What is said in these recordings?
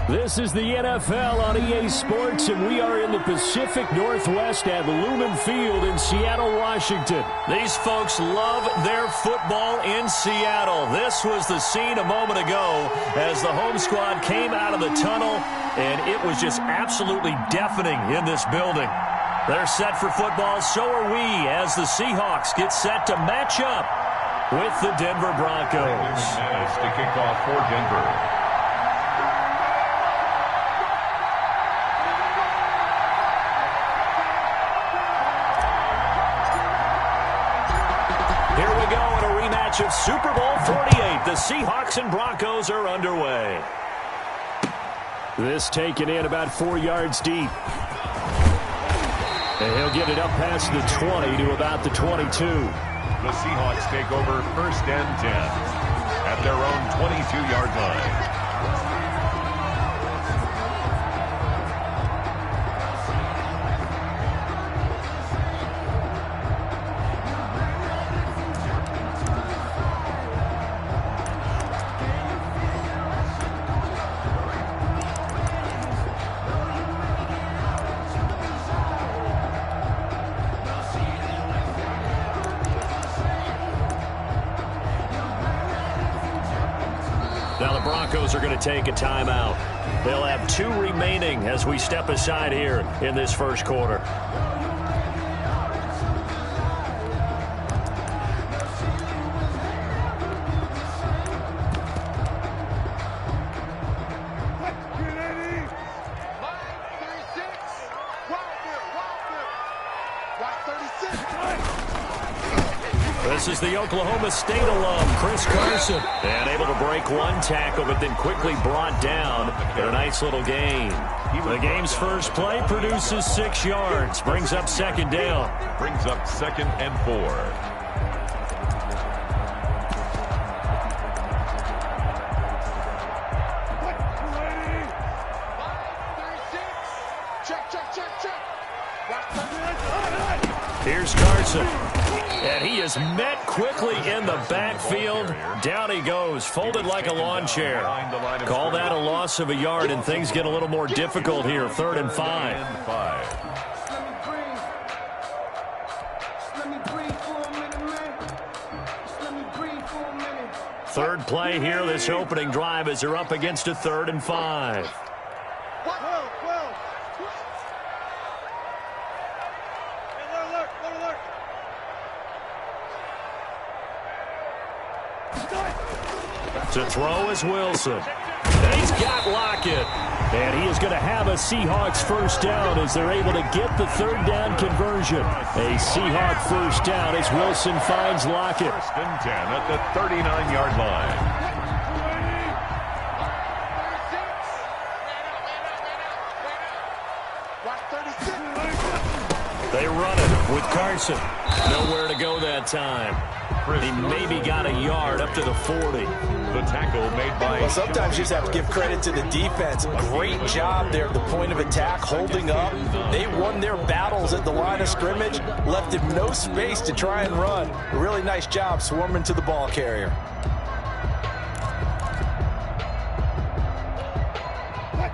This is the NFL on EA Sports, and we are in the Pacific Northwest at Lumen Field in Seattle, Washington. These folks love their football in Seattle. This was the scene a moment ago as the home squad came out of the tunnel, and it was just absolutely deafening in this building. They're set for football, so are we, as the Seahawks get set to match up with the Denver Broncos. Minutes to kick off for Denver. Of Super Bowl 48. The Seahawks and Broncos are underway. This taken in about 4 yards deep. And he'll get it up past the 20 to about the 22. The Seahawks take over 1st and 10 at their own 22-yard line. Now the Broncos are going to take a timeout. They'll have 2 remaining as we step aside here in this first quarter. This is the Oklahoma State alum, Chris Carson. And able to break one tackle, but then quickly brought down in a nice little gain. The game's first play produces 6 yards. Brings up 2nd down. Brings up 2nd and 4. Here's Carson. And he is met quickly in the backfield. Down he goes, folded like a lawn chair. Call that a loss of a yard, and things get a little more difficult here. 3rd and 5. Third play here, this opening drive, as they're up against a 3rd and 5. To throw is Wilson. And he's got Lockett. And he is going to have a Seahawks first down as they're able to get the 3rd down conversion. A Seahawk first down as Wilson finds Lockett. 1st and 10 at the 39-yard line. They run it with Carson. Nowhere to go that time. He maybe got a yard up to the 40. The tackle made by... Well, sometimes you just have to give credit to the defense. Great job there at the point of attack, holding up. They won their battles at the line of scrimmage, left him no space to try and run. A really nice job swarming to the ball carrier.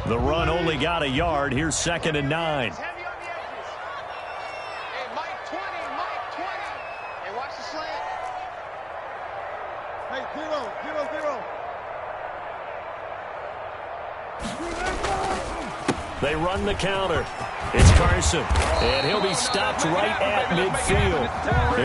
The run only got a yard. Here's 2nd and 9. They run the counter. It's Carson, and he'll be stopped right at midfield.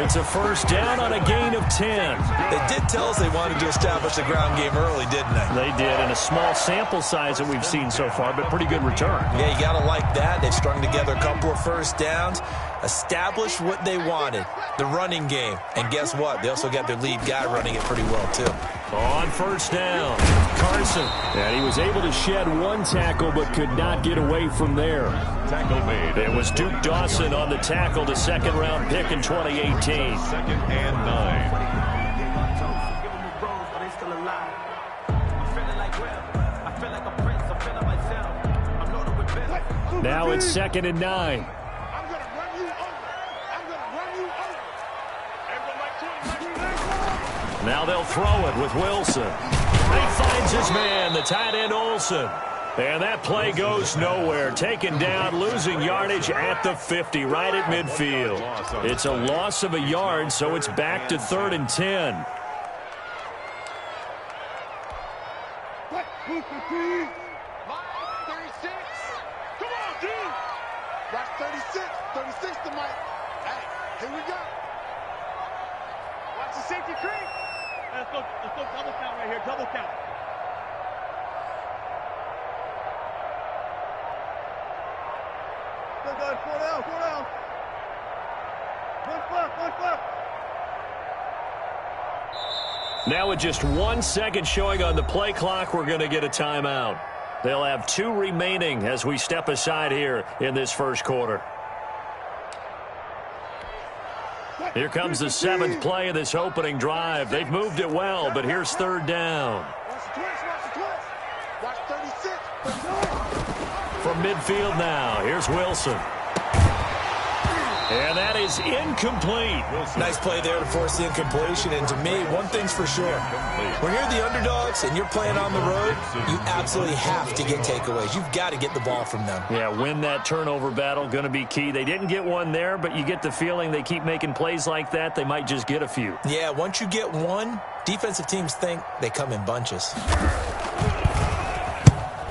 It's a first down on a gain of 10. They did tell us they wanted to establish the ground game early, didn't they? They did, in a small sample size that we've seen so far, but pretty good return. Yeah, you got to like that. They've strung together a couple of first downs, established what they wanted, the running game. And guess what? They also got their lead guy running it pretty well, too. On first down, Carson. And he was able to shed one tackle but could not get away from there. Tackle made. It was Duke Dawson on the tackle, the 2nd-round pick in 2018. 2nd and 9. Now it's 2nd and 9. Now they'll throw it with Wilson. He finds his man, the tight end Olsen. And that play goes nowhere. Taken down, losing yardage at the 50, right at midfield. It's a loss of a yard, so it's back to 3rd and 10. Line 36. Come on, dude. Watch 36. 36 to Mike. Hey, here we go. Watch the safety creep. Let's go double count right here. Double count. Go, 4 down. One flip. Now with just 1 second showing on the play clock, we're going to get a timeout. They'll have 2 remaining as we step aside here in this first quarter. Here comes the 7th play of this opening drive. They've moved it well, but here's 3rd down. Watch the twist. Watch 36. From midfield now, here's Wilson. And that is incomplete. Nice play there to force the incompletion. And to me, one thing's for sure. When you're the underdogs and you're playing on the road, you absolutely have to get takeaways. You've got to get the ball from them. Yeah, win that turnover battle, going to be key. They didn't get one there, but you get the feeling they keep making plays like that, they might just get a few. Yeah, once you get one, defensive teams think they come in bunches.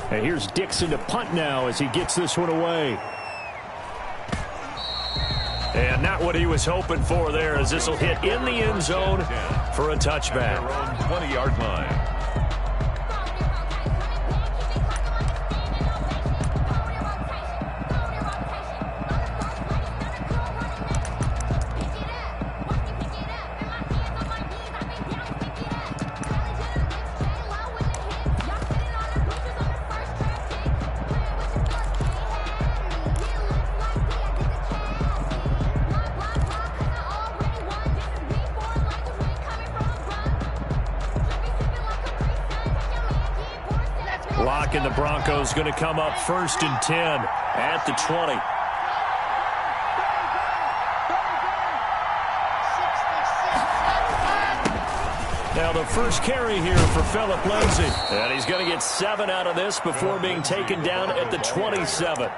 And here's Dixon to punt now as he gets this one away. And not what he was hoping for there, as this will hit in the end zone for a touchback. Their own 20-yard line. And the Broncos going to come up 1st and 10 at the 20. Now the first carry here for Phillip Lindsay. And he's going to get 7 out of this before being taken down at the 27.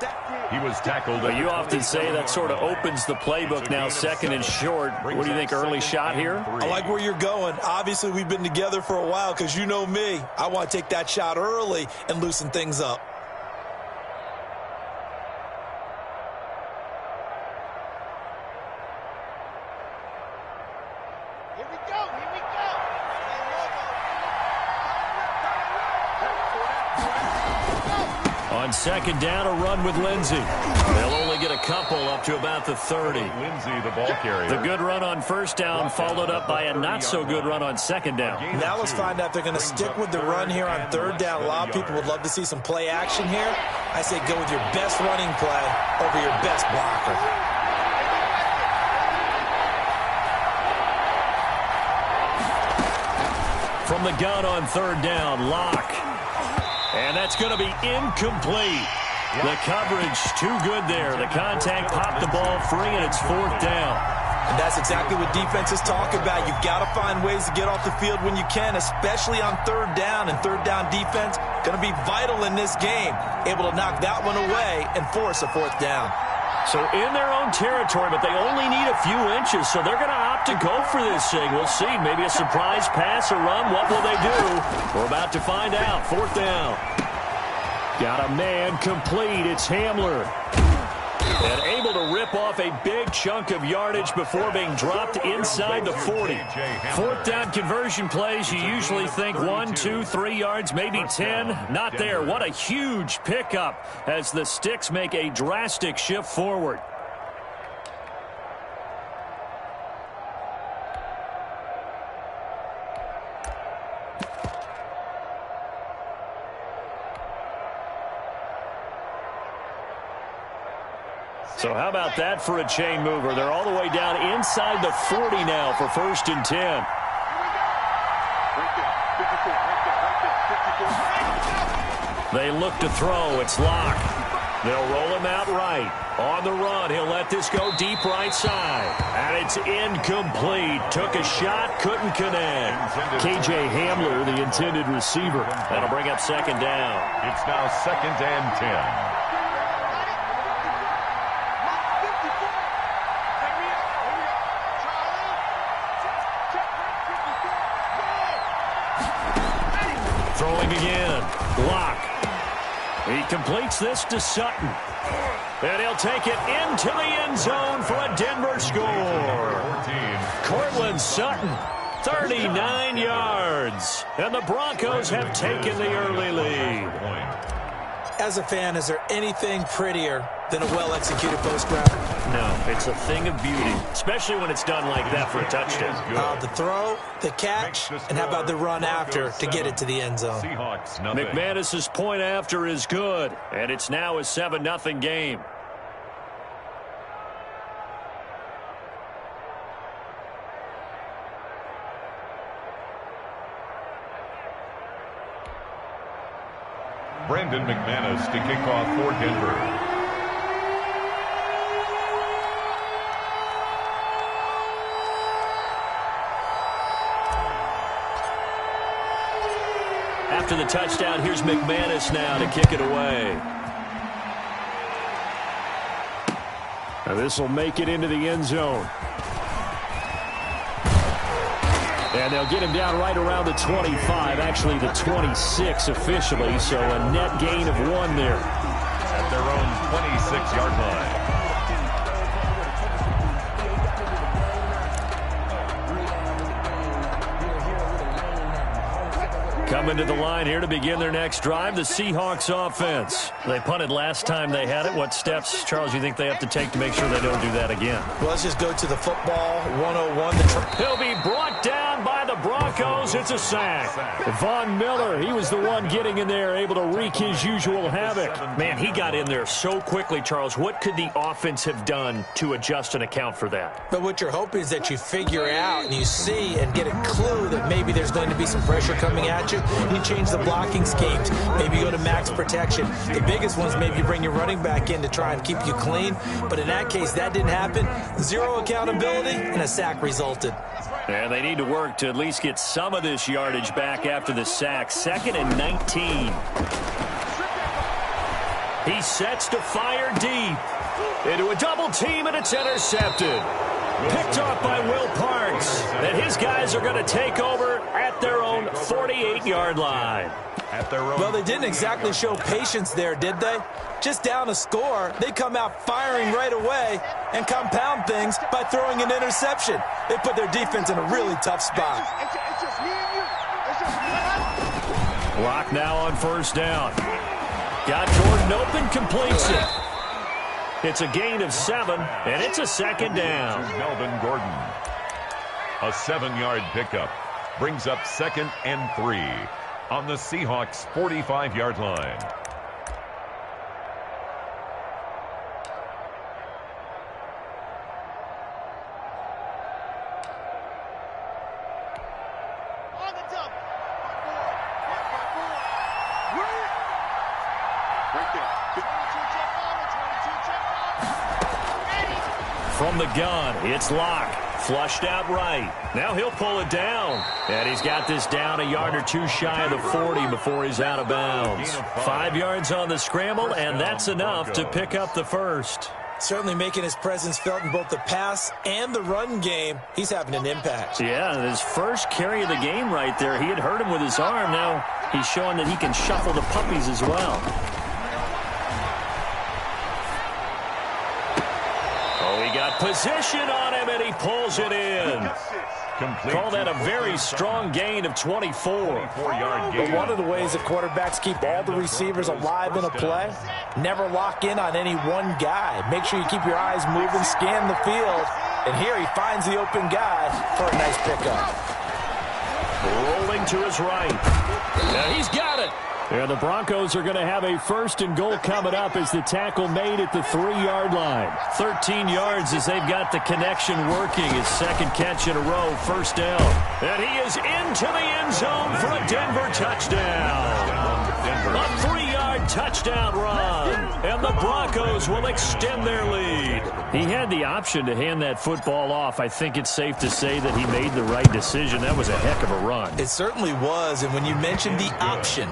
He was tackled. But you often say that sort of opens the playbook now, 2nd and short. What do you think, early shot here? I like where you're going. Obviously, we've been together for a while because you know me. I want to take that shot early and loosen things up. Here we go. On 2nd down, a run with Lindsay. They'll only get a couple up to about the 30. Lindsay, the ball carrier. The good run on 1st down followed up by a not-so-good run on 2nd down. Now let's find out if they're going to stick with the run here on 3rd down. A lot of people would love to see some play action here. I say go with your best running play over your best blocker. From the gun on 3rd down, Locke. And that's going to be incomplete. The coverage too good there. The contact popped the ball free, and it's 4th down. And that's exactly what defenses talk about. You've got to find ways to get off the field when you can, especially on 3rd down. And 3rd down defense going to be vital in this game. Able to knock that one away and force a 4th down. So in their own territory, but they only need a few inches, so they're going to opt to go for this thing. We'll see. Maybe a surprise pass or run. What will they do? We're about to find out. 4th down. Got a man complete. It's Hamler. And able to rip off a big chunk of yardage before being dropped inside the 40. 4th down conversion plays, you usually think 1, 2, 3 yards, maybe 10. Not there. What a huge pickup as the Sticks make a drastic shift forward. So how about that for a chain mover? They're all the way down inside the 40 now for 1st and 10. They look to throw. It's Locke. They'll roll him out right. On the run, he'll let this go deep right side. And it's incomplete. Took a shot, couldn't connect. K.J. Hamler, the intended receiver. That'll bring up second down. It's now 2nd and 10. Throwing again. Block. He completes this to Sutton. And he'll take it into the end zone for a Denver score. Cortland Sutton, 39 yards. And the Broncos have taken the early lead. As a fan, is there anything prettier than a well-executed post route? No, it's a thing of beauty, especially when it's done like that for a touchdown. The throw, the catch, and how about the run after to get it to the end zone? McManus's point after is good, and it's now a 7-0 game. Brandon McManus to kick off for Denver. After the touchdown, here's McManus now to kick it away. Now this will make it into the end zone. And they'll get him down right around the 25, actually the 26 officially, so a net gain of 1 there. At their own 26-yard line. Coming to the line here to begin their next drive, the Seahawks offense. They punted last time they had it. What steps, Charles, you think they have to take to make sure they don't do that again? Well, let's just go to the football 101. He'll be brought down by the Broncos. It's a sack. Von Miller, he was the one getting in there, able to wreak his usual havoc. Man, he got in there so quickly, Charles. What could the offense have done to adjust and account for that? But what you're hoping is that you figure out and you see and get a clue that maybe there's going to be some pressure coming at you. You change the blocking schemes. Maybe you go to max protection. The biggest ones, maybe you bring your running back in to try and keep you clean. But in that case, that didn't happen. Zero accountability, and a sack resulted. And they need to work to at least get some of this yardage back after the sack. 2nd and 19. He sets to fire deep. Into a double team, and it's intercepted. Picked off by Will Parks. And his guys are going to take over at their own 48-yard line. Well, they didn't exactly show patience there, did they? Just down a score, they come out firing right away and compound things by throwing an interception. They put their defense in a really tough spot. Lock now on first down. Got Jordan open, completes it. It's a gain of 7, and it's a 2nd down. Melvin Gordon. A 7-yard pickup brings up 2nd and 3 on the Seahawks' 45-yard line. From the gun, it's Locke. Flushed out right. Now he'll pull it down. And he's got this down a yard or 2 shy of the 40 before he's out of bounds. 5 yards on the scramble, and that's enough to pick up the first. Certainly making his presence felt in both the pass and the run game. He's having an impact. Yeah, his first carry of the game right there. He had hurt him with his arm. Now he's showing that he can shuffle the puppies as well. Position on him, and he pulls it in. Call that a very strong gain of 24. But one of the ways that quarterbacks keep all the receivers alive in a play, never lock in on any one guy. Make sure you keep your eyes moving, scan the field, and here he finds the open guy for a nice pickup. Rolling to his right. Now he's got it. Yeah, the Broncos are going to have a 1st and goal coming up as the tackle made at the 3-yard line. 13 yards as they've got the connection working. His 2nd catch in a row, 1st down. And he is into the end zone for a Denver touchdown. A 3-yard touchdown run. and the Broncos will extend their lead. He had the option to hand that football off. I think it's safe to say that he made the right decision. That was a heck of a run. It certainly was, and when you mentioned the option,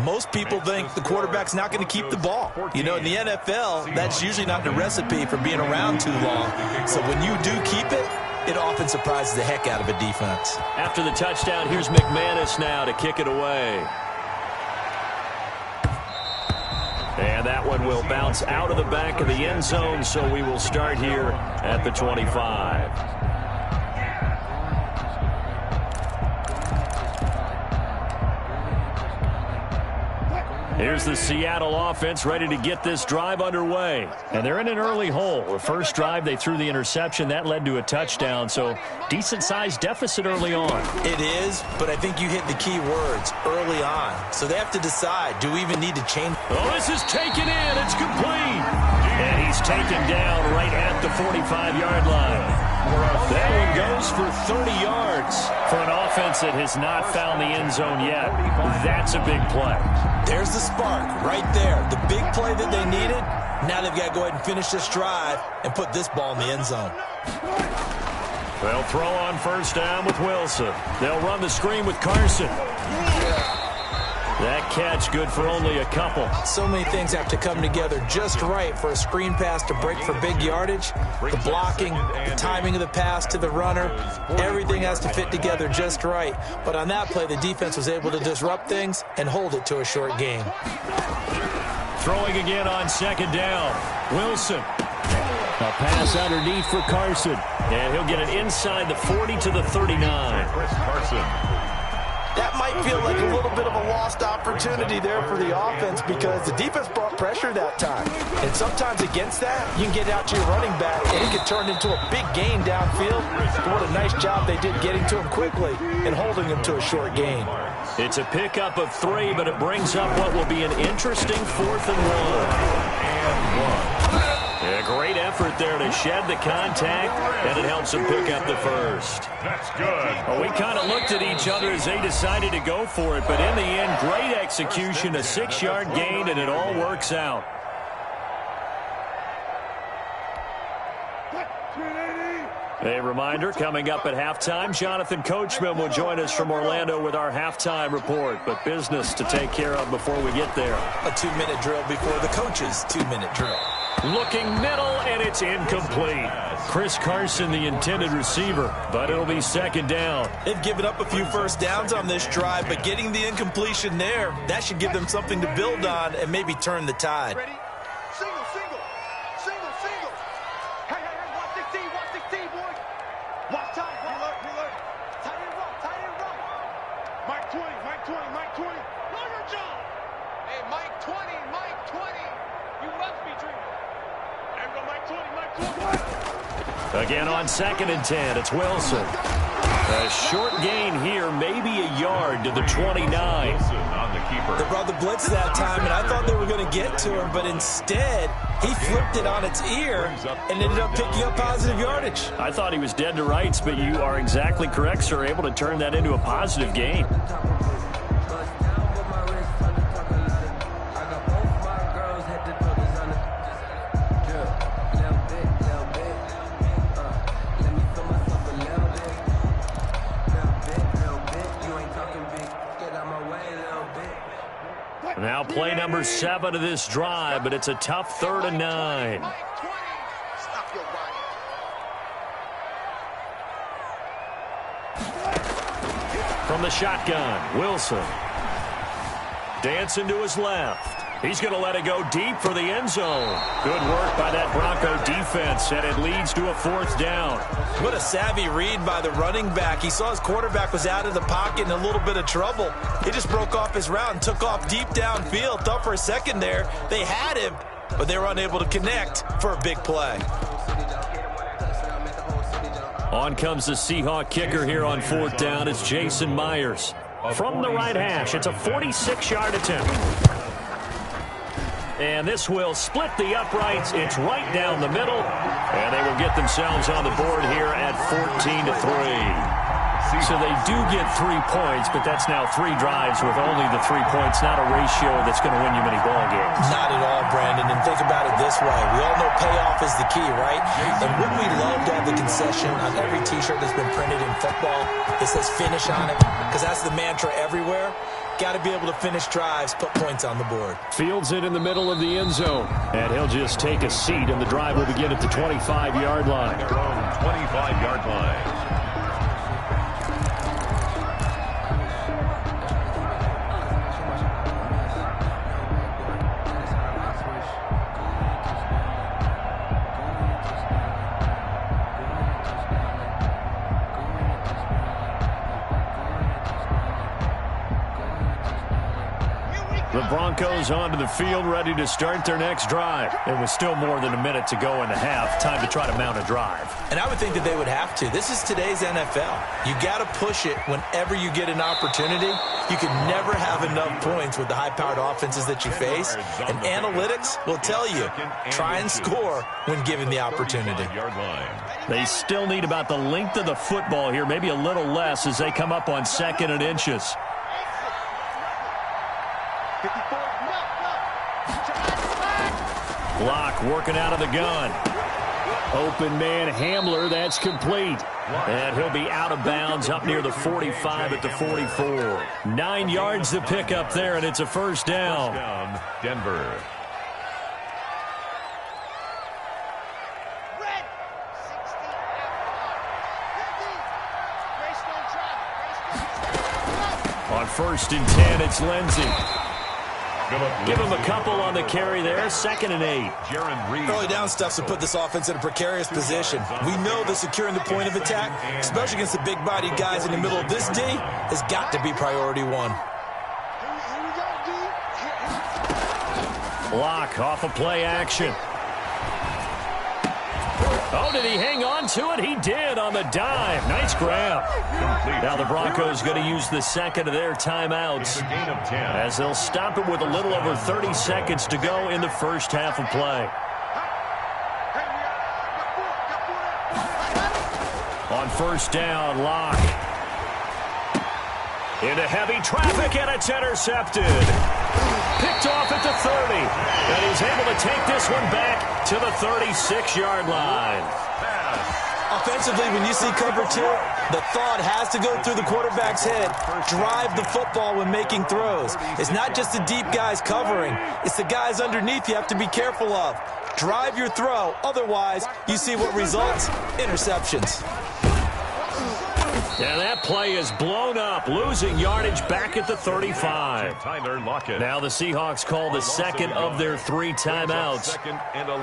most people think the quarterback's not going to keep the ball. You know, in the NFL, that's usually not the recipe for being around too long. So when you do keep it, it often surprises the heck out of a defense. After the touchdown, here's McManus now to kick it away. And that one will bounce out of the back of the end zone, so we will start here at the 25. Here's the Seattle offense ready to get this drive underway. And they're in an early hole. The first drive, they threw the interception. That led to a touchdown, so decent-sized deficit early on. It is, but I think you hit the key words, early on. So they have to decide, do we even need to change? Oh, this is taken in. It's complete. And he's taken down right at the 45-yard line. That one goes for 30 yards. For an offense that has not found the end zone yet, that's a big play. There's the spark right there. The big play that they needed. Now they've got to go ahead and finish this drive and put this ball in the end zone. They'll throw on first down with Wilson. They'll run the screen with Carson. That catch good for only a couple. So many things have to come together just right for a screen pass to break for big yardage. The blocking, the timing of the pass to the runner, everything has to fit together just right. But on that play, the defense was able to disrupt things and hold it to a short gain. Throwing again on second down. Wilson. A pass underneath for Carson. And he'll get it inside the 40 to the 39. Chris Carson. That might feel like a little bit of a lost opportunity there for the offense because the defense brought pressure that time. And sometimes against that, you can get out to your running back and it can turn into a big gain downfield. But what a nice job they did getting to him quickly and holding him to a short gain. It's a pickup of 3, but it brings up what will be an interesting 4th and 1. A great effort there to shed the contact, and it helps him pick up the first. That's good. Well, we kind of looked at each other as they decided to go for it, but in the end, great execution, a 6-yard gain, and it all works out. A reminder, coming up at halftime, Jonathan Coachman will join us from Orlando with our halftime report, but business to take care of before we get there. A 2-minute drill before the coach's 2-minute drill. Looking middle, and it's incomplete. Chris Carson, the intended receiver, but it'll be second down. They've given up a few first downs on this drive, but getting the incompletion there, that should give them something to build on and maybe turn the tide. Ready? Single, single. Single, single. Hey, hey, hey, watch 16, boys. Watch time. Reload. Tight end run. Mike 20. Know your job. Hey, Mike 20. You must be dreaming. There we go, Mike 20. Again on 2nd and 10, it's Wilson. A short gain here, maybe a yard to the 29. On the keeper. They brought the blitz that time, and I thought they were going to get to him, but instead, he flipped it on its ear and ended up picking up positive yardage. I thought he was dead to rights, but you are exactly correct, sir, able to turn that into a positive gain. Now play number 7 of this drive, but it's a tough 3rd and 9. From the shotgun, Wilson. Dancing to his left. He's going to let it go deep for the end zone. Good work by that Bronco defense, and it leads to a 4th down. What a savvy read by the running back. He saw his quarterback was out of the pocket in a little bit of trouble. He just broke off his route and took off deep downfield. Thought for a second there they had him, but they were unable to connect for a big play. On comes the Seahawk kicker here on 4th down. It's Jason Myers. From the right hash, it's a 46-yard attempt. And this will split the uprights. It's right down the middle. And they will get themselves on the board here at 14-3. So they do get 3 points, but that's now 3 drives with only the 3 points, not a ratio that's going to win you many ball games. Not at all, Brandon. And think about it this way. We all know payoff is the key, right? And wouldn't we love to have the concession on every T-shirt that's been printed in football that says finish on it? Because that's the mantra everywhere. Got to be able to finish drives, put points on the board. Fields it in the middle of the end zone. And he'll just take a seat, and the drive will begin at the 25-yard line. Their own 25-yard line. The Broncos onto the field, ready to start their next drive. It was still more than a minute to go in the half. Time to try to mount a drive. And I would think that they would have to. This is today's NFL. You got to push it whenever you get an opportunity. You can never have enough points with the high-powered offenses that you face. And analytics will tell you, try and score when given the opportunity. They still need about the length of the football here, maybe a little less as they come up on 2nd and inches. Block working out of the gun. Open man Hamler, that's complete. And he'll be out of bounds up near the 45 at the 44. 9 yards to pick up there, and it's a first down. Denver. On 1st and 10, it's Lindsey. Give him a couple on the carry there. 2nd and 8. Early down stuff to put this offense in a precarious position. We know that securing the point of attack, especially against the big-bodied guys in the middle of this D, has got to be priority 1. Block off of play action. Oh, did he hang on to it? He did on the dive. Nice grab. Now the Broncos going to use the 2nd of their timeouts as they'll stop it with a little over 30 seconds to go in the first half of play. On 1st down, Locke. Into heavy traffic, and it's intercepted. Picked off at the 30. And he's able to take this one back to the 36-yard line. Offensively, when you see cover 2, the thought has to go through the quarterback's head. Drive the football when making throws. It's not just the deep guys covering. It's the guys underneath you have to be careful of. Drive your throw. Otherwise, you see what results? Interceptions. And that play is blown up, losing yardage back at the 35. Now the Seahawks call the 2nd of their 3 timeouts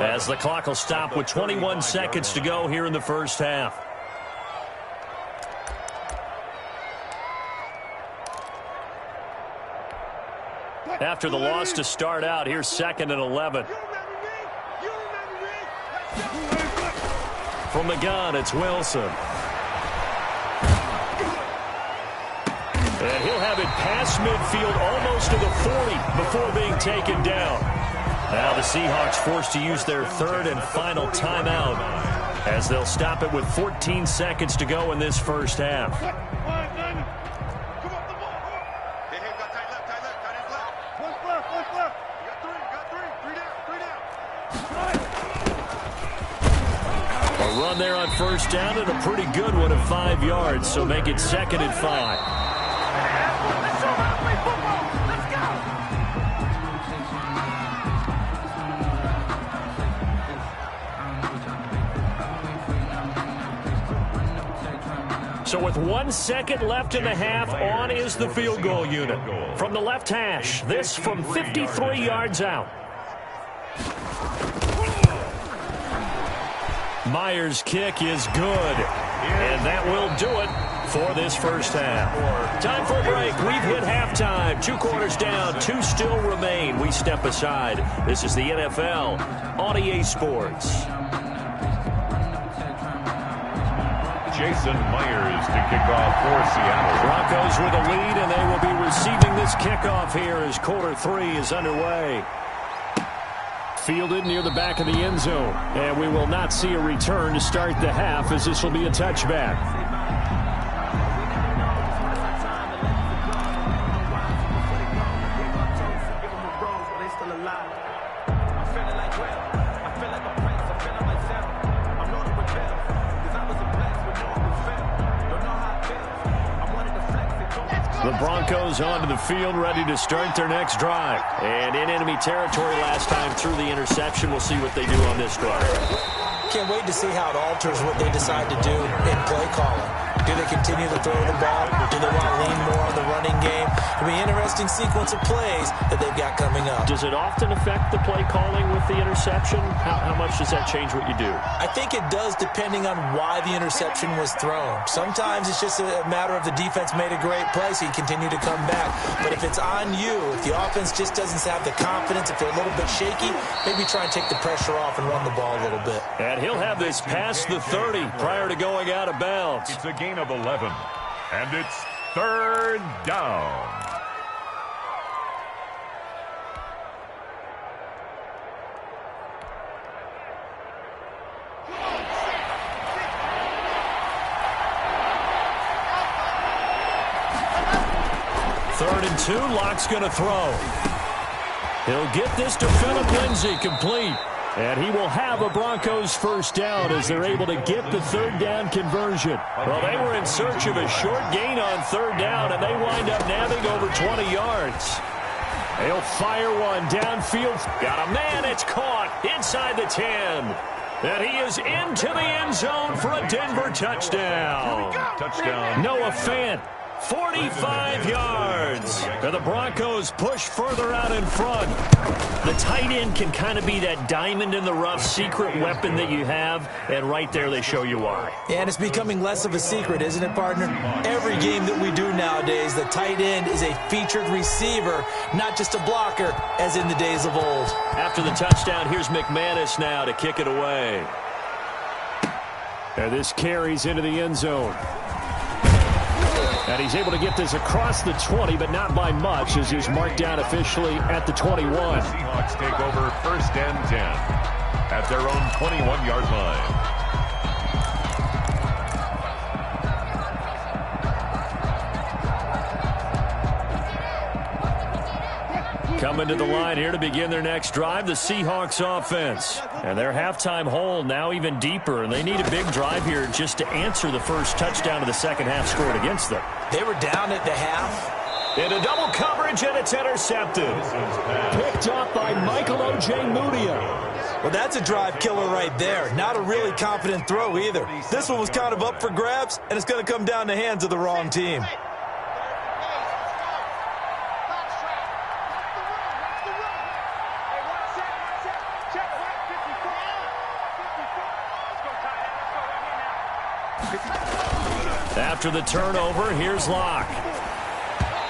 as the clock will stop with 21 seconds to go here in the first half. After the loss to start out, here's 2nd and 11. From the gun, it's Wilson. And he'll have it past midfield almost to the 40 before being taken down. Now the Seahawks forced to use their 3rd and final timeout as they'll stop it with 14 seconds to go in this first half. A run there on 1st down and a pretty good one of 5 yards, so make it 2nd and 5. So with 1 second left in the half, on is the field goal unit. From the left hash, this from 53 yards out. Myers' kick is good. And that will do it for this first half. Time for a break. We've hit halftime. 2 quarters down, 2 still remain. We step aside. This is the NFL on EA Sports. Jason Myers to kick off for Seattle. Broncos with a lead, and they will be receiving this kickoff here as quarter 3 is underway. Fielded near the back of the end zone, and we will not see a return to start the half as this will be a touchback. Broncos onto the field, ready to start their next drive. And in enemy territory last time through the interception. We'll see what they do on this drive. Can't wait to see how it alters what they decide to do in play calling. Do they continue to throw the ball? Do they want to lean more on the running game? It'll be an interesting sequence of plays that they've got coming up. Does it often affect the play calling with the interception? How much does that change what you do? I think it does, depending on why the interception was thrown. Sometimes it's just a matter of the defense made a great play, so you continue to come back. But if it's on you, if the offense just doesn't have the confidence, if they're a little bit shaky, maybe try and take the pressure off and run the ball a little bit. And he'll have this past the 30 prior to going out of bounds. It's a gain of 11, and it's third down. Third and 2, Locke's going to throw. He'll get this to Phillip Lindsay complete. And he will have a Broncos first down as they're able to get the third down conversion. Well, they were in search of a short gain on third down, and they wind up nabbing over 20 yards. They'll fire one downfield. Got a man. It's caught inside the 10. And he is into the end zone for a Denver touchdown. Touchdown. Noah Fant. 45 yards. And the Broncos push further out in front. The tight end can kind of be that diamond in the rough secret weapon that you have, and right there they show you why. And it's becoming less of a secret, isn't it, partner? Every game that we do nowadays, the tight end is a featured receiver, not just a blocker, as in the days of old. After the touchdown, here's McManus now to kick it away. And this carries into the end zone. And he's able to get this across the 20, but not by much, as he's marked down officially at the 21. Seahawks take over first and 10 at their own 21-yard line. Coming to the line here to begin their next drive, the Seahawks offense. And their halftime hole now even deeper, and they need a big drive here just to answer the first touchdown of the second half scored against them. They were down at the half. Into double coverage, and it's intercepted. Picked up by Michael O.J. Mudia. Well, that's a drive killer right there. Not a really confident throw either. This one was kind of up for grabs, and it's going to come down the hands of the wrong team. After the turnover, here's Locke.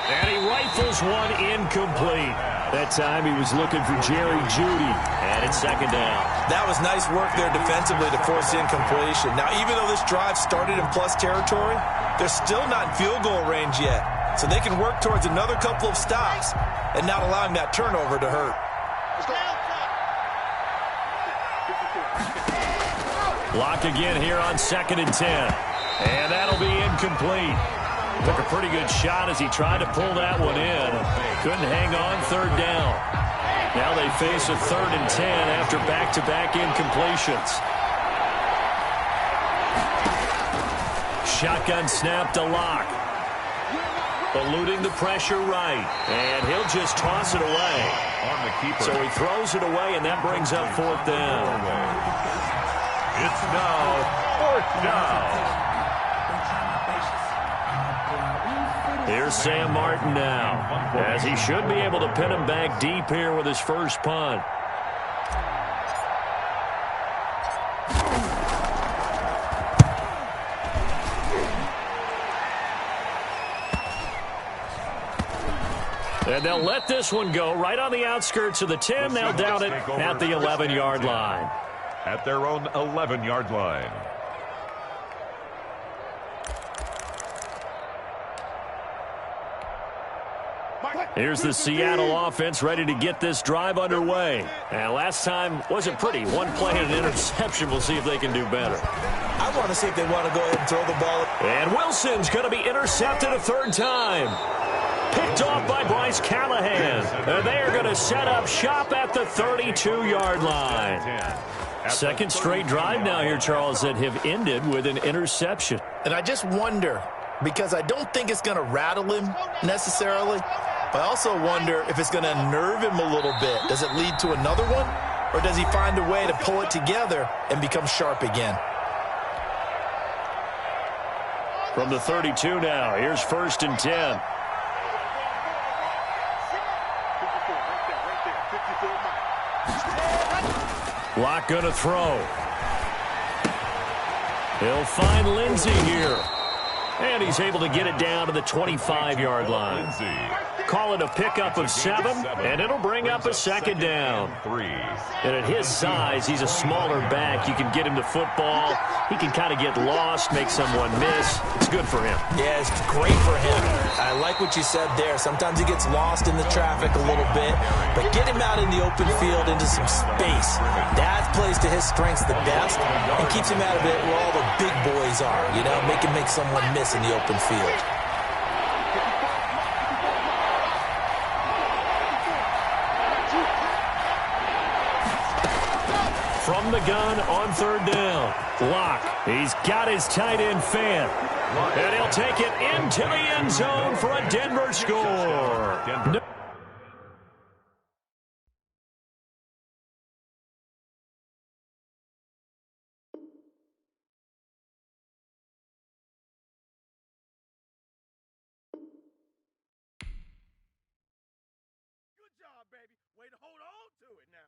And he rifles one incomplete. That time he was looking for Jerry Jeudy. And it's second down. That was nice work there defensively to force incompletion. Now, even though this drive started in plus territory, they're still not in field goal range yet. So they can work towards another couple of stops and not allowing that turnover to hurt. Locke again here on second and 10. And that'll be incomplete. Took a pretty good shot as he tried to pull that one in. Couldn't hang on, third down. Now they face a third and 10 after back-to-back incompletions. Shotgun snap to Locke. Eluding the pressure right. And he'll just toss it away. On the keeper. So he throws it away, and that brings up fourth down. It's now fourth down. Here's Sam Martin now, as he should be able to pin him back deep here with his first punt. And they'll let this one go right on the outskirts of the 10. They'll down it at the 11-yard line. At their own 11-yard line. Here's the Seattle offense ready to get this drive underway. And last time wasn't pretty. One play and an interception. We'll see if they can do better. I want to see if they want to go ahead and throw the ball. And Wilson's going to be intercepted a third time. Picked off by Bryce Callahan. And they are going to set up shop at the 32-yard line. Second straight drive now here, Charles, that have ended with an interception. And I just wonder, because I don't think it's going to rattle him necessarily, but I also wonder if it's going to unnerve him a little bit. Does it lead to another one, or does he find a way to pull it together and become sharp again? From the 32 now, here's 1st and 10. Block going to throw. He'll find Lindsey here. And he's able to get it down to the 25-yard line. Call it a pickup of 7, and it'll bring up a 2nd down. And at his size, he's a smaller back. You can get him to football. He can kind of get lost, make someone miss. It's good for him. Yeah, it's great for him. I like what you said there. Sometimes he gets lost in the traffic a little bit, but get him out in the open field into some space. That plays to his strengths the best and keeps him out of it where all the big boys are, you know, make him make someone miss in the open field. From the gun on 3rd down. Lock. He's got his tight end fan. And he'll take it into the end zone for a Denver score. Good job, baby. Way to hold on to it now.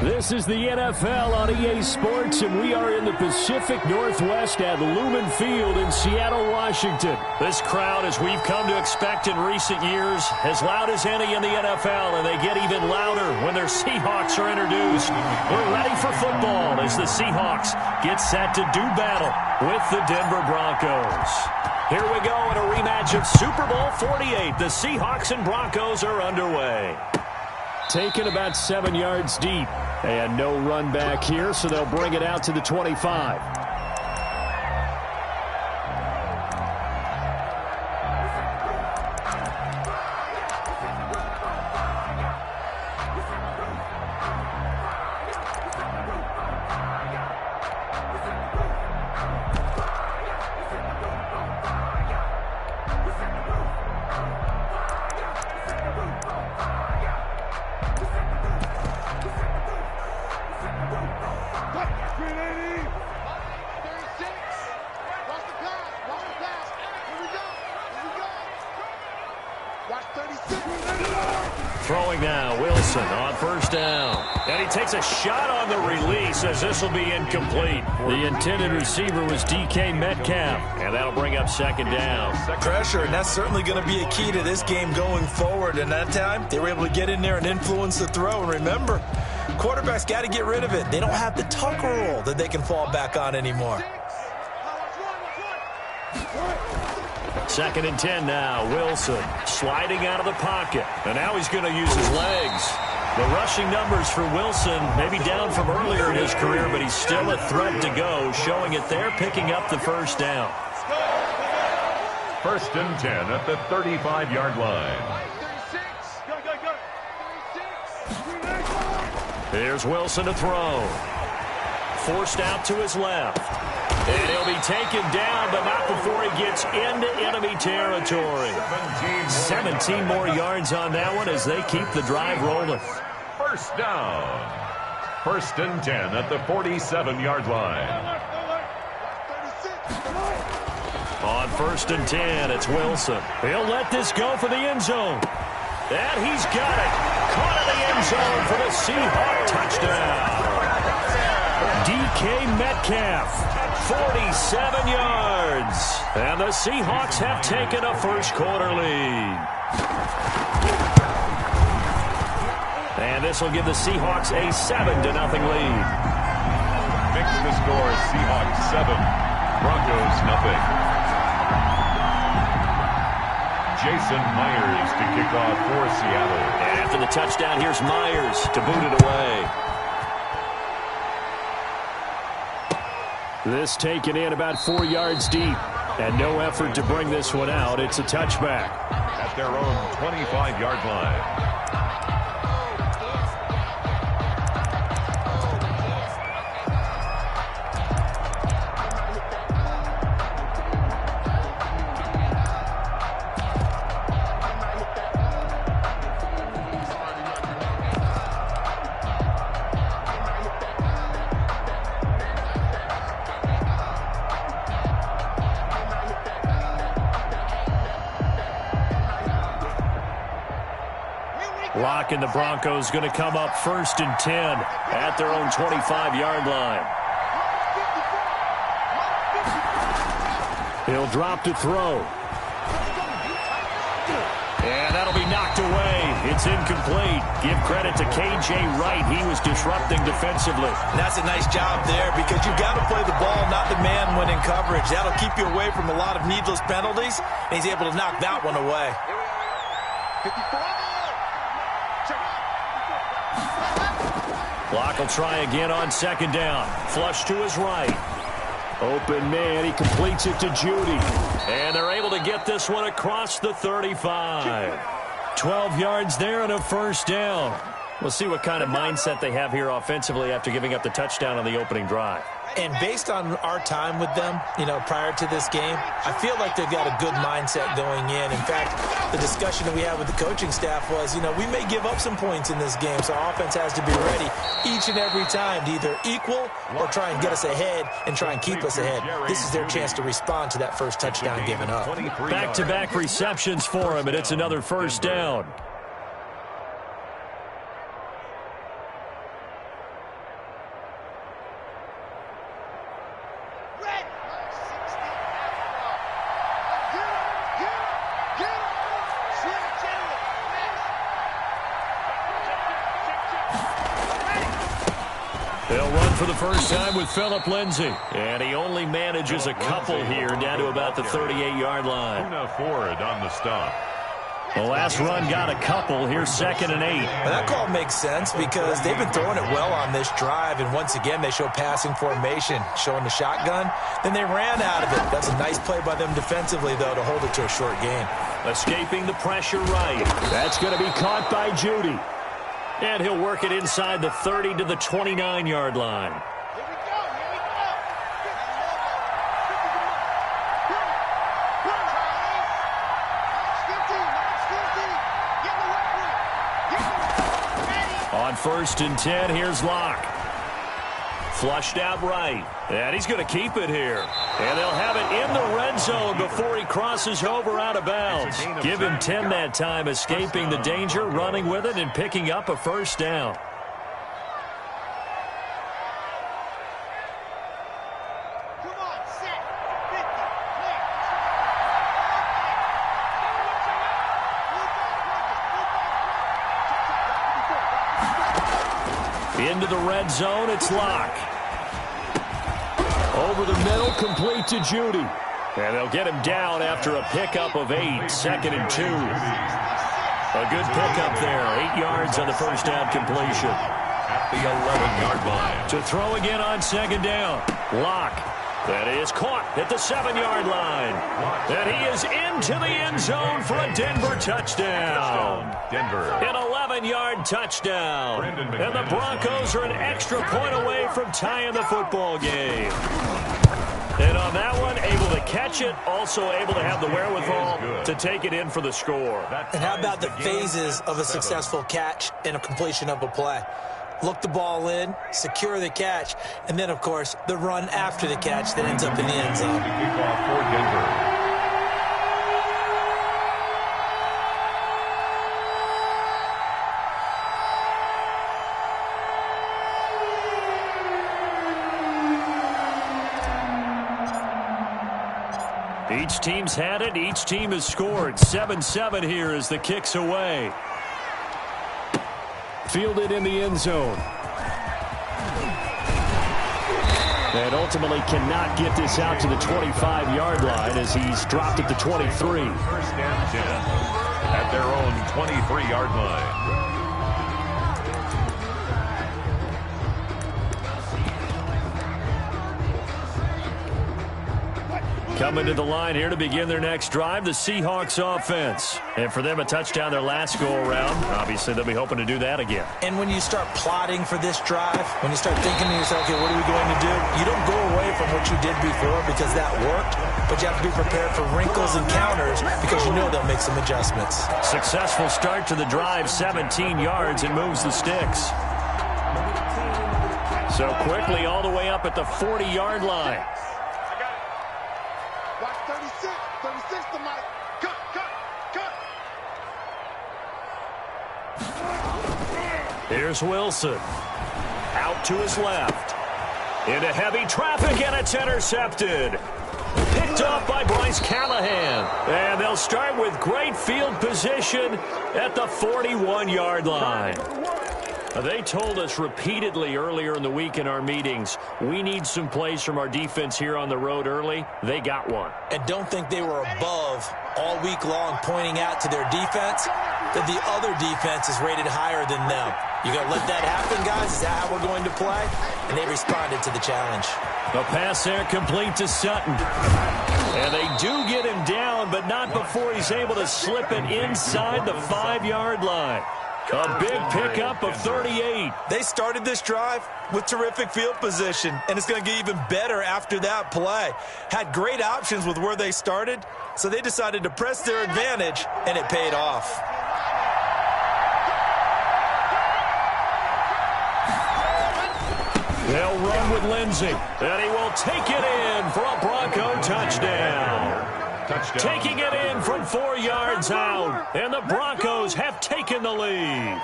This is the NFL on EA Sports, and we are in the Pacific Northwest at Lumen Field in Seattle, Washington. This crowd, as we've come to expect in recent years, as loud as any in the NFL, and they get even louder when their Seahawks are introduced. We're ready for football as the Seahawks get set to do battle with the Denver Broncos. Here we go in a rematch of Super Bowl 48. The Seahawks and Broncos are underway. Taken about 7 yards deep. And no run back here, so they'll bring it out to the 25. Throwing now, Wilson on 1st down. And he takes a shot on the release as this will be incomplete. The intended receiver was DK Metcalf, and that'll bring up 2nd down. Pressure, and that's certainly going to be a key to this game going forward. And that time, they were able to get in there and influence the throw. And remember, quarterbacks got to get rid of it. They don't have the Tucker rule that they can fall back on anymore. 2nd and 10 now. Wilson sliding out of the pocket. And now he's going to use his legs. The rushing numbers for Wilson maybe down from earlier in his career, but he's still a threat to go, showing it there, picking up the 1st down. 1st and 10 at the 35-yard line. Here's Wilson to throw. Forced out to his left. And he'll be taken down, but not before he gets into enemy territory. 17 more yards on that one as they keep the drive rolling. 1st down. First and 10 at the 47-yard line. On first and 10, it's Wilson. He'll let this go for the end zone. And he's got it. Caught in the end zone for the Seahawk touchdown. DK Metcalf, 47 yards. And the Seahawks have taken a first-quarter lead. And this will give the Seahawks a 7-0 lead. Mix the score, Seahawks 7, Broncos nothing. Jason Myers to kick off for Seattle. And after the touchdown, here's Myers to boot it away. This taken in about 4 yards deep. And no effort to bring this one out. It's a touchback. At their own 25-yard line. And the Broncos going to come up first and 10 at their own 25-yard line. He'll drop to throw. And that'll be knocked away. It's incomplete. Give credit to K.J. Wright. He was disrupting defensively. And that's a nice job there because you've got to play the ball, not the man when in coverage. That'll keep you away from a lot of needless penalties, and he's able to knock that one away. 54. Clock will try again on second down. Flush to his right. Open man. He completes it to Judy. And they're able to get this one across the 35. 12 yards there and a first down. We'll see what kind of mindset they have here offensively after giving up the touchdown on the opening drive. And based on our time with them, prior to this game, I feel like they've got a good mindset going in. In fact, the discussion that we had with the coaching staff was, we may give up some points in this game, so our offense has to be ready each and every time to either equal or try and get us ahead and try and keep us ahead. This is their chance to respond to that first touchdown given up. Back-to-back receptions for him, and it's another first down. They'll run for the first time with Phillip Lindsay. And he only manages a couple here down to about the 38-yard line. Ford on the stop. The last run got a couple. Here's 2nd and 8. And that call makes sense because they've been throwing it well on this drive. And once again, they show passing formation, showing the shotgun. Then they ran out of it. That's a nice play by them defensively, though, to hold it to a short game. Escaping the pressure right. That's going to be caught by Judy. And he'll work it inside the 30 to the 29-yard line. Here we go. On 1st and 10, here's Locke. Flushed out right. And he's going to keep it here. And they'll have it in the red zone before he crosses over out of bounds. Give him 10 that time, escaping the danger, running with it, and picking up a first down. Come on, set. 50, Into the red zone, it's Locke. Over the middle, complete to Judy. And they'll get him down after a pickup of 8, 2nd and 2. A good pickup there, 8 yards on the first down completion. At the 11-yard line. To throw again on second down, Locke. That is caught at the 7-yard line. And he is into the end zone for a Denver touchdown. Denver. An 11-yard touchdown. And the Broncos are an extra point away from tying the football game. And on that one, able to catch it, also able to have the wherewithal to take it in for the score. And how about the phases of a successful catch and a completion of a play? look the ball in, secure the catch, and then, of course, the run after the catch that ends up in the end zone. Kickoff for Denver. Each team's had it. Each team has scored. 7-7 here as the kick's away. Fielded in the end zone. And ultimately cannot get this out to the 25-yard line as he's dropped at the 23. First and 10 at their own 23-yard line. Coming to the line here to begin their next drive, the Seahawks offense. And for them, a touchdown their last go-around. Obviously, they'll be hoping to do that again. And when you start plotting for this drive, when you start thinking to yourself, okay, what are we going to do? You don't go away from what you did before because that worked, but you have to be prepared for wrinkles and counters because you know they'll make some adjustments. Successful start to the drive, 17 yards, and moves the sticks. So quickly all the way up at the 40-yard line. 36 to Mike. Cut. Here's Wilson. Out to his left. Into heavy traffic, and it's intercepted. Picked off by Bryce Callahan. And they'll start with great field position at the 41-yard line. They told us repeatedly earlier in the week in our meetings, we need some plays from our defense here on the road early. They got one. And don't think they were above all week long pointing out to their defense that the other defense is rated higher than them. You going to let that happen, guys? Is that how we're going to play? And they responded to the challenge. A pass there complete to Sutton. And they do get him down, but not before he's able to slip it inside the 5-yard line. A big pickup of 38. They started this drive with terrific field position, and it's going to get even better after that play. Had great options with where they started, so they decided to press their advantage, and it paid off. They'll run with Lindsey, and he will take it in for a Bronco touchdown. Taking it in from 4 yards out, and the Broncos have taken the lead.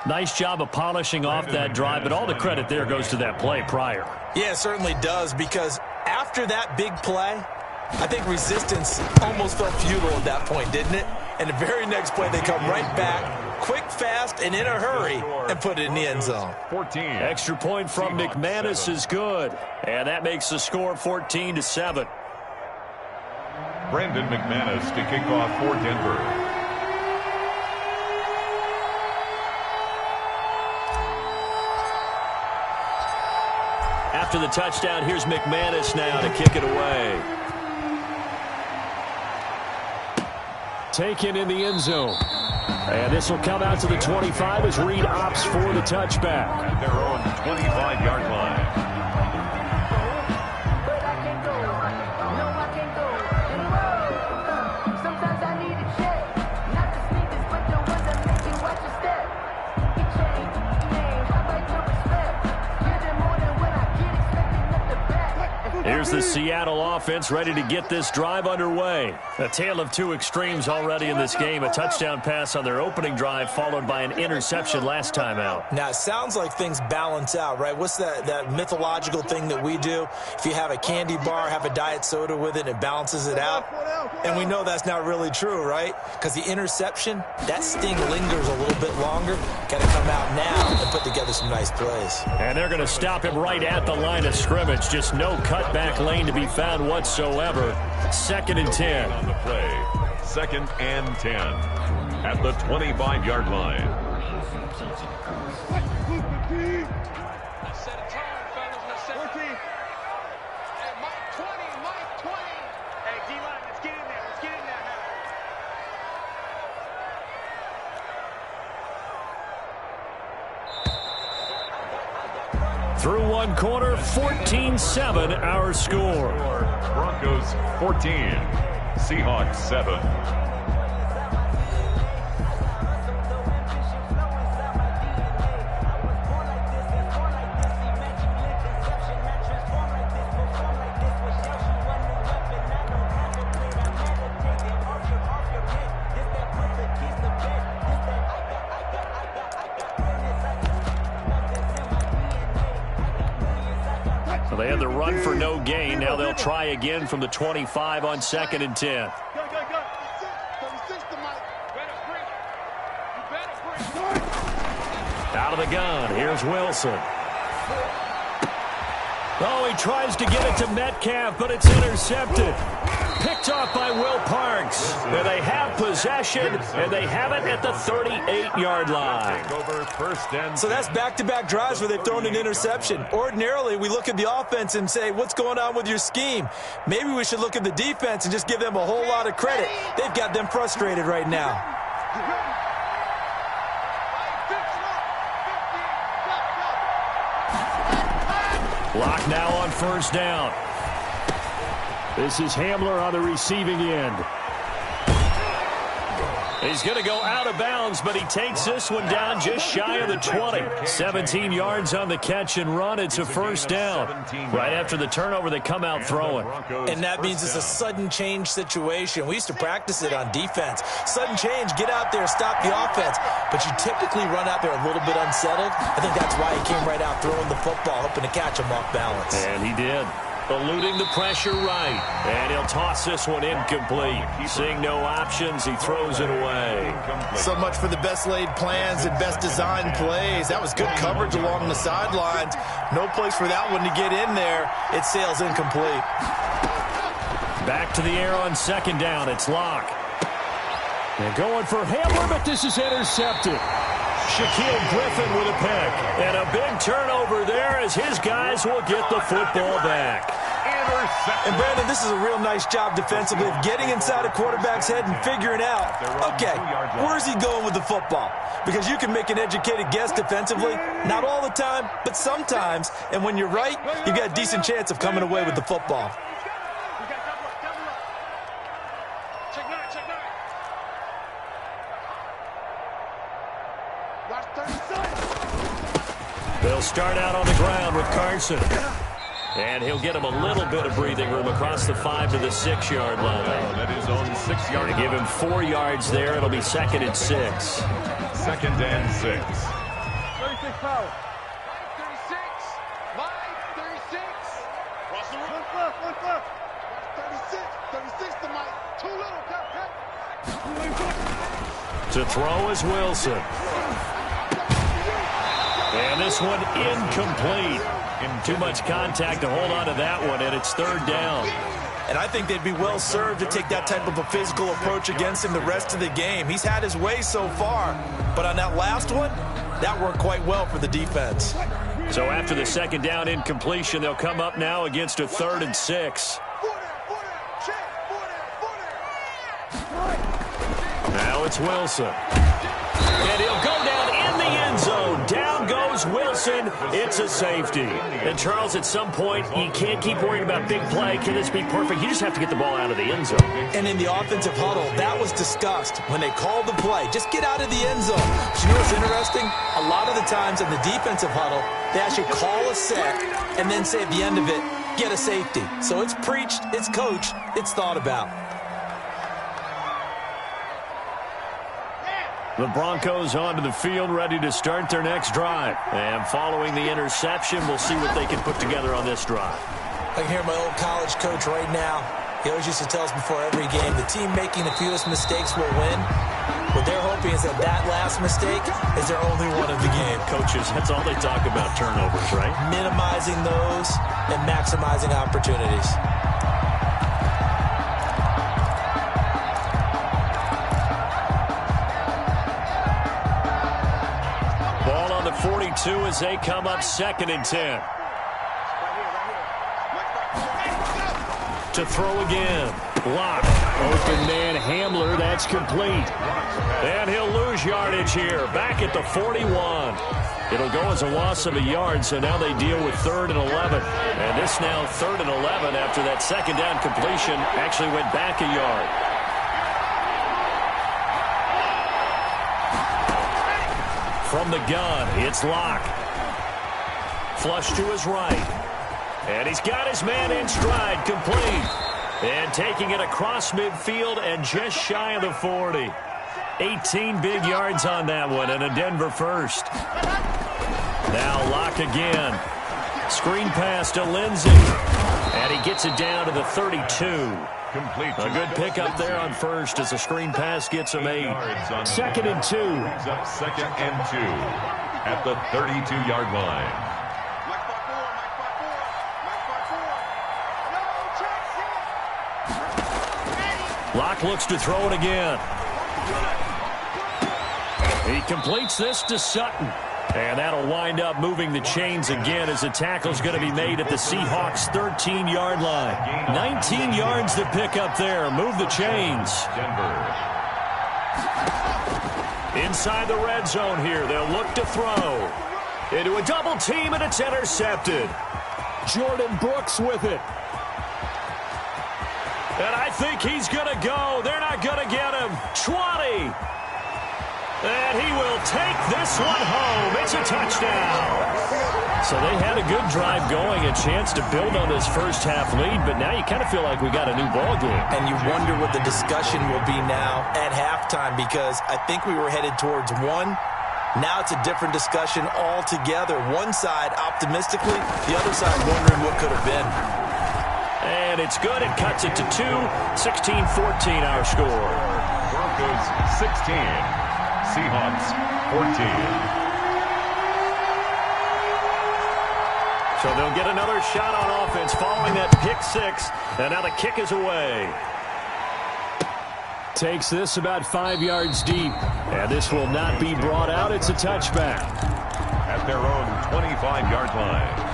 Nice job of polishing off that drive, but all the credit there goes to that play prior. Yeah, it certainly does, because after that big play, I think resistance almost felt futile at that point, didn't it? And the very next play, they come right back, quick, fast, and in a hurry, and put it in the end zone. 14. Extra point from McManus is good, and that makes the score 14-7. Brandon McManus to kick off for Denver. After the touchdown, here's McManus now to kick it away. Taken in the end zone. And this will come out to the 25 as Reed opts for the touchback. At their own 25-yard line. Here's the Seattle offense ready to get this drive underway. A tale of two extremes already in this game. A touchdown pass on their opening drive followed by an interception last time out. Now, it sounds like things balance out, right? What's that mythological thing that we do? If you have a candy bar, have a diet soda with it, it balances it out. And we know that's not really true, right? Because the interception, that sting lingers a little bit longer. Got to come out now and put together some nice plays. And they're going to stop him right at the line of scrimmage. Just no cutback lane to be found whatsoever. 2nd and 10. On the play, 2nd and 10 at the 25-yard line. Set a time, fellas. Let's set 14. Hey, Mike 20. Hey, D-line, let's get in there. Let's get in there now. Through one quarter, 14-7 our score. Broncos 14, Seahawks 7. They had the run for no gain. Now they'll try again from the 25 on 2nd and 10. Out of the gun, here's Wilson. Oh, he tries to get it to Metcalf, but it's intercepted. Picked off by Will Parks. And they have possession, and they have it at the 38-yard line. So that's back-to-back drives where they've thrown an interception. Ordinarily, we look at the offense and say, what's going on with your scheme? Maybe we should look at the defense and just give them a whole lot of credit. They've got them frustrated right now. Lock now on 1st down. This is Hamler on the receiving end. He's going to go out of bounds, but he takes this one down just shy of the 20. 17 yards on the catch and run. It's a 1st down. Right after the turnover, they come out throwing. And that means it's a sudden change situation. We used to practice it on defense. Sudden change, get out there, stop the offense. But you typically run out there a little bit unsettled. I think that's why he came right out throwing the football, hoping to catch him off balance. And he did. Eluding the pressure right. And he'll toss this one incomplete. Seeing no options, he throws it away. So much for the best laid plans and best designed plays. That was good coverage along the sidelines. No place for that one to get in there. It sails incomplete. Back to the air on 2nd down. It's Locke. And going for Hamler, but this is intercepted. Shaquille Griffin with a pick. And a big turnover there as his guys will get the football back. And Brandon, this is a real nice job defensively of getting inside a quarterback's head and figuring out, okay, where's he going with the football? Because you can make an educated guess defensively, not all the time, but sometimes. And when you're right, you've got a decent chance of coming away with the football. They'll start out on the ground with Carson. And he'll get him a little bit of breathing room across the 5 to the 6-yard line. That is on 6-yard. To give him 4 yards there, it'll be 2nd and 6. 2nd and 6. 36 power. 36. Line 36. Russell. One foot. 36 to Mike. Too little. To throw is Wilson. And this one incomplete. Too much contact to hold on to that one, and it's 3rd down. And I think they'd be well served to take that type of a physical approach against him the rest of the game. He's had his way so far, but on that last one, that worked quite well for the defense. So after the 2nd down incompletion, they'll come up now against a 3rd and 6. Now it's Wilson. And he'll go down in the end zone. Down goes Wilson. It's a safety. And, Charles, at some point, you can't keep worrying about big play. Can this be perfect? You just have to get the ball out of the end zone. And in the offensive huddle, that was discussed when they called the play. Just get out of the end zone. But you know what's interesting? A lot of the times in the defensive huddle, they actually call a set and then say at the end of it, get a safety. So it's preached, it's coached, it's thought about. The Broncos onto the field, ready to start their next drive. And following the interception, we'll see what they can put together on this drive. I can hear my old college coach right now. He always used to tell us before every game, the team making the fewest mistakes will win. What they're hoping is that that last mistake is their only one of the game. Coaches, that's all they talk about, turnovers, right? Minimizing those and maximizing opportunities. Ball on the 42 as they come up 2nd and 10. To throw again. Block. Open man Hamler. That's complete. And he'll lose yardage here. Back at the 41. It'll go as a loss of a yard, so now they deal with 3rd and 11. And this now 3rd and 11 after that 2nd down completion actually went back a yard. From the gun, it's Locke. Flush to his right. And he's got his man in stride, complete. And taking it across midfield and just shy of the 40. 18 big yards on that one and a Denver first. Now Locke again. Screen pass to Lindsey. And he gets it down to the 32. Complete. A good pickup there on first as the screen pass gets him 8. 2nd and 2. Brings up 2nd and 2 at the 32-yard line. Locke looks to throw it again. He completes this to Sutton. And that'll wind up moving the chains again as the tackle's going to be made at the Seahawks' 13-yard line. 19 yards to pick up there. Move the chains. Denver. Inside the red zone here. They'll look to throw. Into a double team, and it's intercepted. Jordan Brooks with it. And I think he's going to go. They're not going to get him. 20. And he will take this one home. It's a touchdown. So they had a good drive going, a chance to build on this first half lead, but now you kind of feel like we got a new ball game. And you wonder what the discussion will be now at halftime, because I think we were headed towards one. Now it's a different discussion altogether. One side optimistically, the other side wondering what could have been. And it's good. It cuts it to 2. 16-14 our score. Broncos 16. Seahawks 14. So they'll get another shot on offense following that pick 6. And now the kick is away. Takes this about 5 yards deep. And this will not be brought out. It's a touchback. At their own 25-yard line.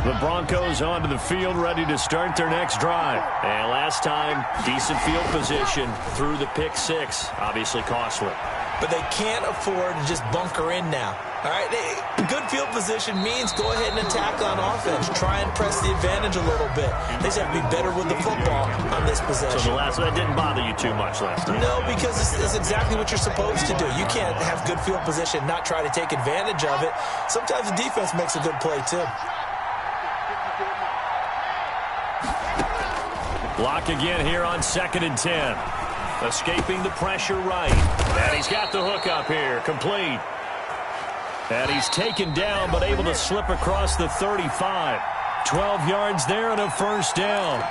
The Broncos onto the field, ready to start their next drive. And last time, decent field position through the pick 6. Obviously costly. But they can't afford to just bunker in now. All right, good field position means go ahead and attack on offense. Try and press the advantage a little bit. They just have to be better with the football on this possession. So that didn't bother you too much last time? No, because it's exactly what you're supposed to do. You can't have good field position, not try to take advantage of it. Sometimes the defense makes a good play too. Block again here on 2nd and 10. Escaping the pressure right. And he's got the hook up here. Complete. And he's taken down but able to slip across the 35. 12 yards there and a first down.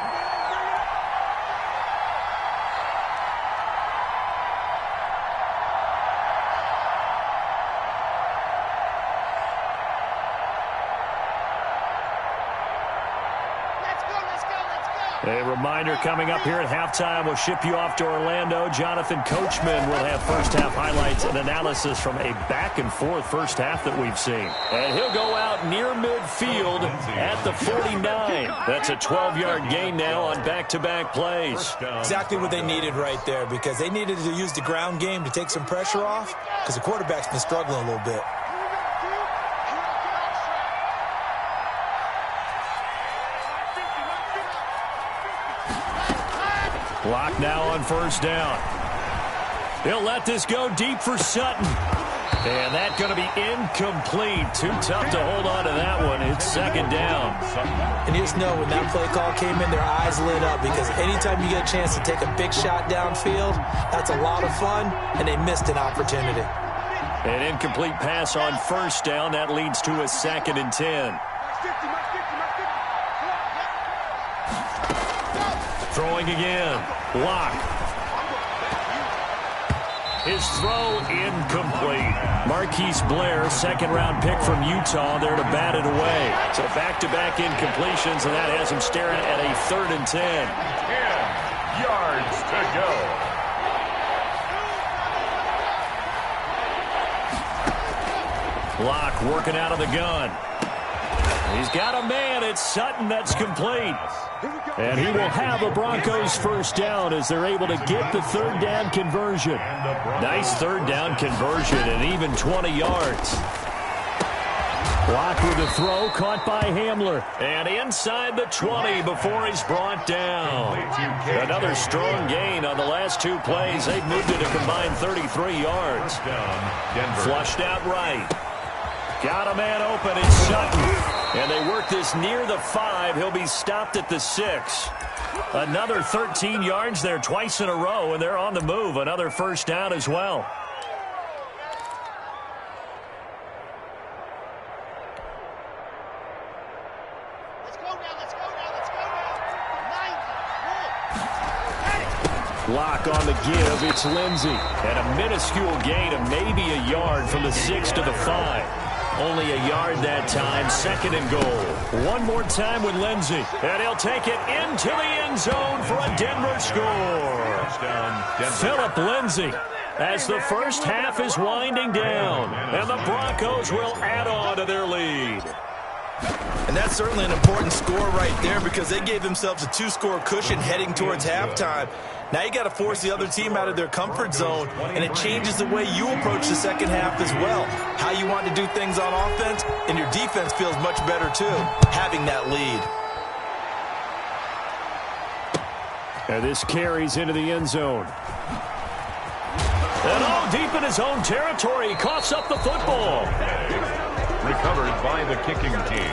A reminder coming up here at halftime. We'll ship you off to Orlando. Jonathan Coachman will have first-half highlights and analysis from a back-and-forth first half that we've seen. And he'll go out near midfield at the 49. That's a 12-yard gain now on back-to-back plays. Exactly what they needed right there, because they needed to use the ground game to take some pressure off, because the quarterback's been struggling a little bit. Block now on first down. He'll let this go deep for Sutton. And that's going to be incomplete. Too tough to hold on to that one. It's 2nd down. And you just know when that play call came in, their eyes lit up, because anytime you get a chance to take a big shot downfield, that's a lot of fun, and they missed an opportunity. An incomplete pass on first down. That leads to a 2nd and 10. Throwing again. Block. His throw incomplete. Marquise Blair, 2nd-round pick from Utah, there to bat it away. So back-to-back incompletions, and that has him staring at a 3rd and 10. 10 yards to go. Block working out of the gun. He's got a man. It's Sutton. That's complete. And he will have a Broncos first down as they're able to get the 3rd down conversion. Nice 3rd down conversion and even 20 yards. Block with the throw, caught by Hamler. And inside the 20 before he's brought down. Another strong gain on the last 2 plays. They've moved it a combined 33 yards. Flushed out right. Got a man open. It's Sutton. And they work this near the 5. He'll be stopped at the 6. Another 13 yards there twice in a row, and they're on the move. Another first down as well. Lock on the give. It's Lindsey. And a minuscule gain of maybe a yard from the 6 to the 5. Only a yard that time. 2nd and goal. One more time with Lindsey. And he'll take it into the end zone for a Denver score. Philip Lindsey, as the first half is winding down. And the Broncos will add on to their lead. And that's certainly an important score right there because they gave themselves a 2-score cushion heading towards halftime. Now you got to force the other team out of their comfort zone, and it changes the way you approach the second half as well. How you want to do things on offense, and your defense feels much better too, having that lead. And this carries into the end zone. And all deep in his own territory, he coughs up the football. Recovered by the kicking team.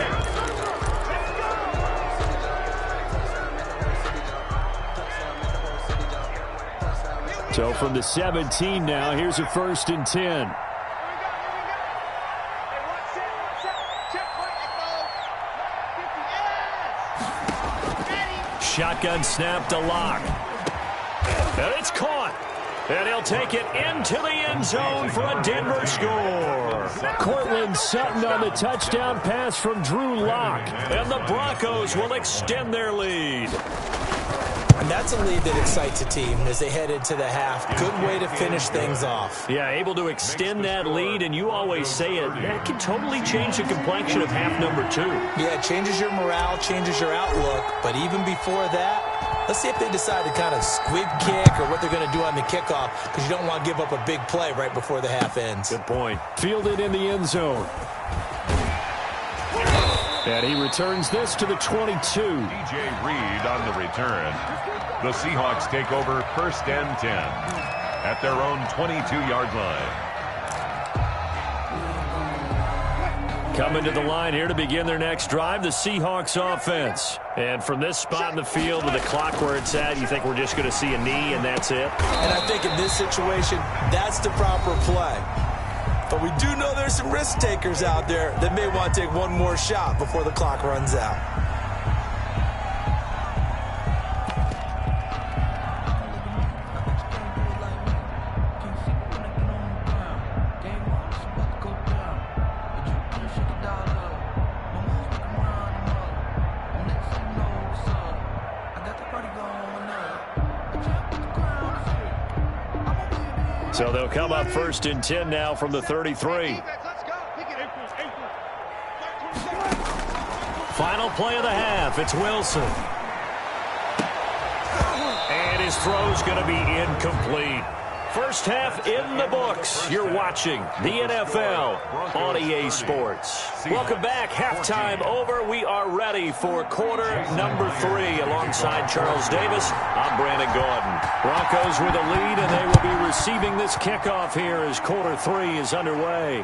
So from the 17 now, here's a 1st and 10. Shotgun snap to Lock. And it's caught. And he'll take it into the end zone for a Denver score. Cortland Sutton on the touchdown pass from Drew Lock. And the Broncos will extend their lead. And that's a lead that excites a team as they head into the half. Good way to finish things off. Yeah, able to extend that lead, and you always say it, that can totally change the complexion of half number 2. Yeah, it changes your morale, changes your outlook. But even before that, let's see if they decide to kind of squib kick or what they're going to do on the kickoff, because you don't want to give up a big play right before the half ends. Good point. Fielded in the end zone. And he returns this to the 22. DJ Reed on the return. The Seahawks take over 1st and 10 at their own 22-yard line. Coming to the line here to begin their next drive, the Seahawks offense. And from this spot in the field with the clock where it's at, you think we're just going to see a knee and that's it? And I think in this situation, that's the proper play. But we do know there's some risk takers out there that may want to take one more shot before the clock runs out. So they'll come up 1st and 10 now from the 33. Final play of the half. It's Wilson. And his throw's going to be incomplete. First half in the books. You're watching the NFL on EA Sports. Welcome back. Halftime over. We are ready for quarter number 3. Alongside Charles Davis, I'm Brandon Gordon. Broncos with a lead, and they will be receiving this kickoff here as quarter 3 is underway.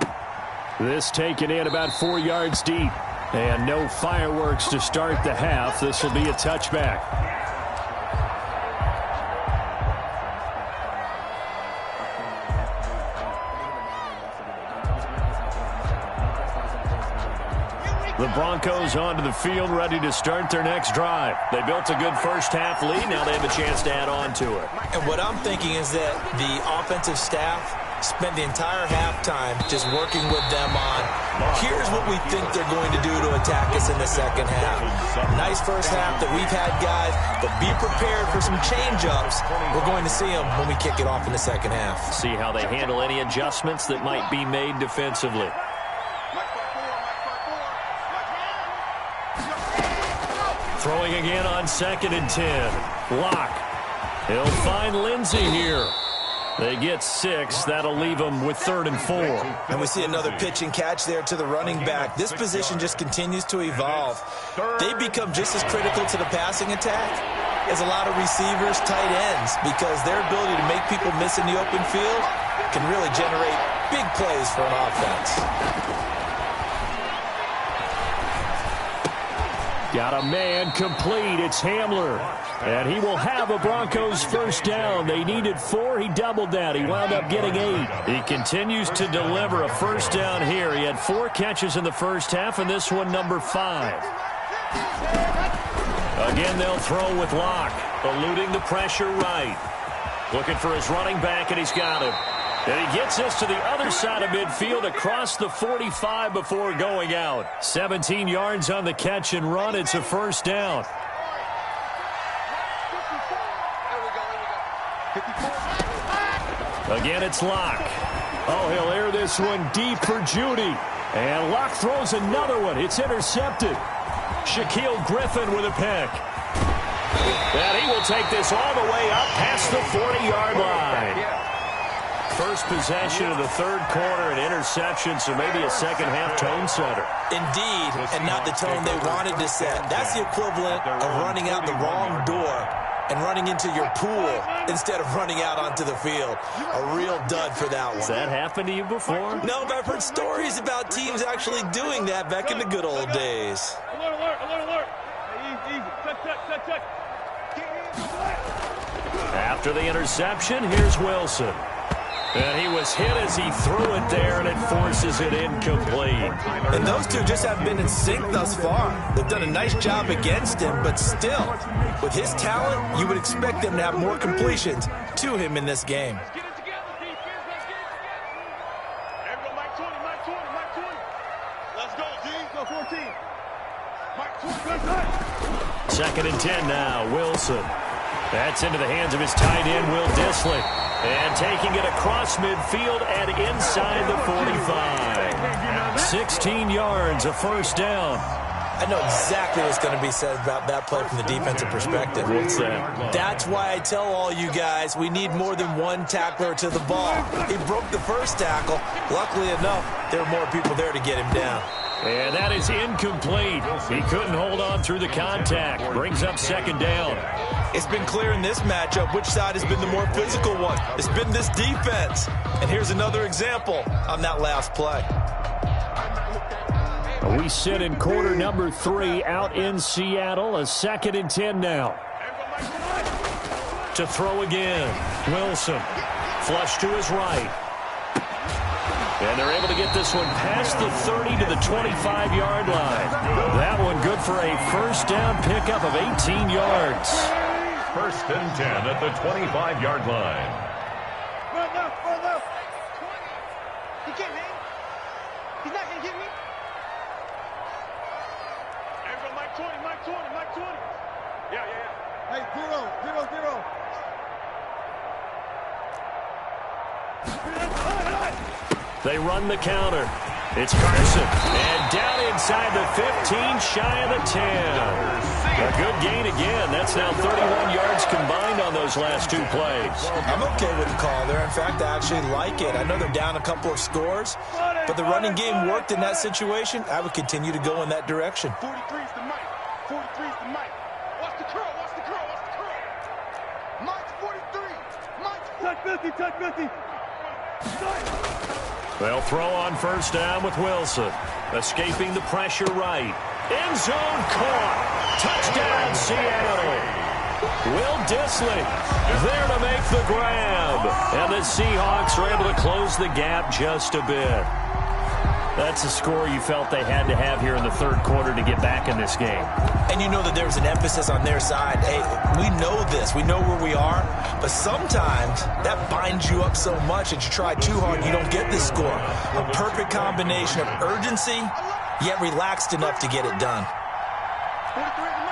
This taken in about 4 yards deep. And no fireworks to start the half. This will be a touchback. The Broncos onto the field, ready to start their next drive. They built a good first half lead. Now they have a chance to add on to it. And what I'm thinking is that the offensive staff spent the entire halftime just working with them on, here's what we think they're going to do to attack us in the second half. Nice first half that we've had, guys, but be prepared for some change-ups. We're going to see them when we kick it off in the second half. See how they handle any adjustments that might be made defensively. Throwing again on 2nd and 10. Lock. He'll find Lindsey here. They get 6. That'll leave them with 3rd and 4. And we see another pitch and catch there to the running back. This position just continues to evolve. They become just as critical to the passing attack as a lot of receivers, tight ends, because their ability to make people miss in the open field can really generate big plays for an offense. Got a man complete. It's Hamler. And he will have a Broncos first down. They needed 4. He doubled that. He wound up getting 8. He continues to deliver a first down here. He had 4 catches in the first half, and this one number 5. Again, they'll throw with Locke, eluding the pressure right. Looking for his running back, and he's got him. And he gets this to the other side of midfield across the 45 before going out. 17 yards on the catch and run. It's a first down. Again, it's Locke. Oh, he'll air this one deep for Judy. And Locke throws another one. It's intercepted. Shaquille Griffin with a pick. And he will take this all the way up past the 40-yard line. First possession of the third quarter, an interception, so maybe a second-half tone setter. Indeed, and not the tone they wanted to set. That's the equivalent of running out the wrong door and running into your pool instead of running out onto the field. A real dud for that one. Has that happened to you before? No, but I've heard stories about teams actually doing that back in the good old days. Alert, alert, alert, alert. Easy, easy. Check. After the interception, here's Wilson. And he was hit as he threw it there, and it forces it incomplete. And those two just haven't been in sync thus far. They've done a nice job against him, but still, with his talent, you would expect them to have more completions to him in this game. Let's get it together, defense. Let's get it together. Everybody, Mike 20, Mike 20, Mike 20. Let's go, G. Go 14. Mike 20, let's go. Second and 10 now, Wilson. That's into the hands of his tight end, Will Dissly. And taking it across midfield and inside the 45. 16 yards, a first down. I know exactly what's going to be said about that play from the defensive perspective. What's that? That's why I tell all you guys we need more than one tackler to the ball. He broke the first tackle. Luckily enough, there were more people there to get him down. And that is incomplete. He couldn't hold on through the contact. Brings up second down. It's been clear in this matchup which side has been the more physical one. It's been this defense. And here's another example on that last play. We sit in quarter number 3 out in Seattle. A second and 10 now. To throw again. Wilson. Flush to his right. And they're able to get this one past the 30 to the 25-yard line. That one good for a first down pickup of 18 yards. First and 10 at the 25-yard line. Run left. He can't hang. He's not going to get me. Everybody, Mike 20. Yeah. Hey, 0. They run the counter. It's Carson. And down inside the 15, shy of the 10. A good gain again. That's now 31 yards combined on those last two plays. I'm okay with the call there. In fact, I actually like it. I know they're down a couple of scores, but the running game worked in that situation. I would continue to go in that direction. 43's the Mike. Watch the curl. Mike's 43. Touch 50. They'll throw on first down with Wilson. Escaping the pressure right. End zone caught. Touchdown, Seattle. Will Dissly there to make the grab. And the Seahawks are able to close the gap just a bit. That's a score you felt they had to have here in the third quarter to get back in this game. And you know that there's an emphasis on their side. Hey, we know this. We know where we are. But sometimes that binds you up so much that you try too hard and you don't get this score. A perfect combination of urgency, yet relaxed enough to get it done. 43 is the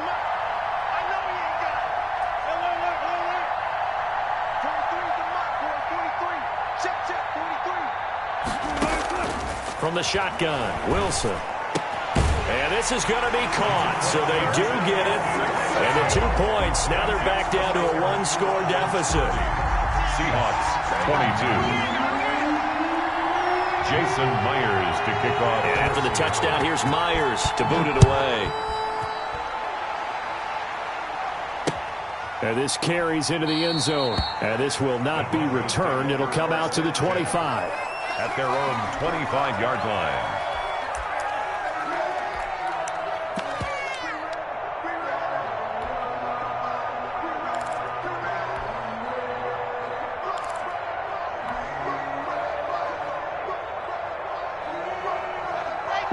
Mike. I know he ain't got it. Alert. 43 is the Mike. 43. Check. 43. From the shotgun, Wilson. And this is going to be caught, so they do get it. And the 2 points, now they're back down to a one-score deficit. Seahawks 22. Jason Myers to kick off. And after the touchdown, here's Myers to boot it away. And this carries into the end zone. And this will not be returned. It'll come out to the 25. At their own 25-yard line.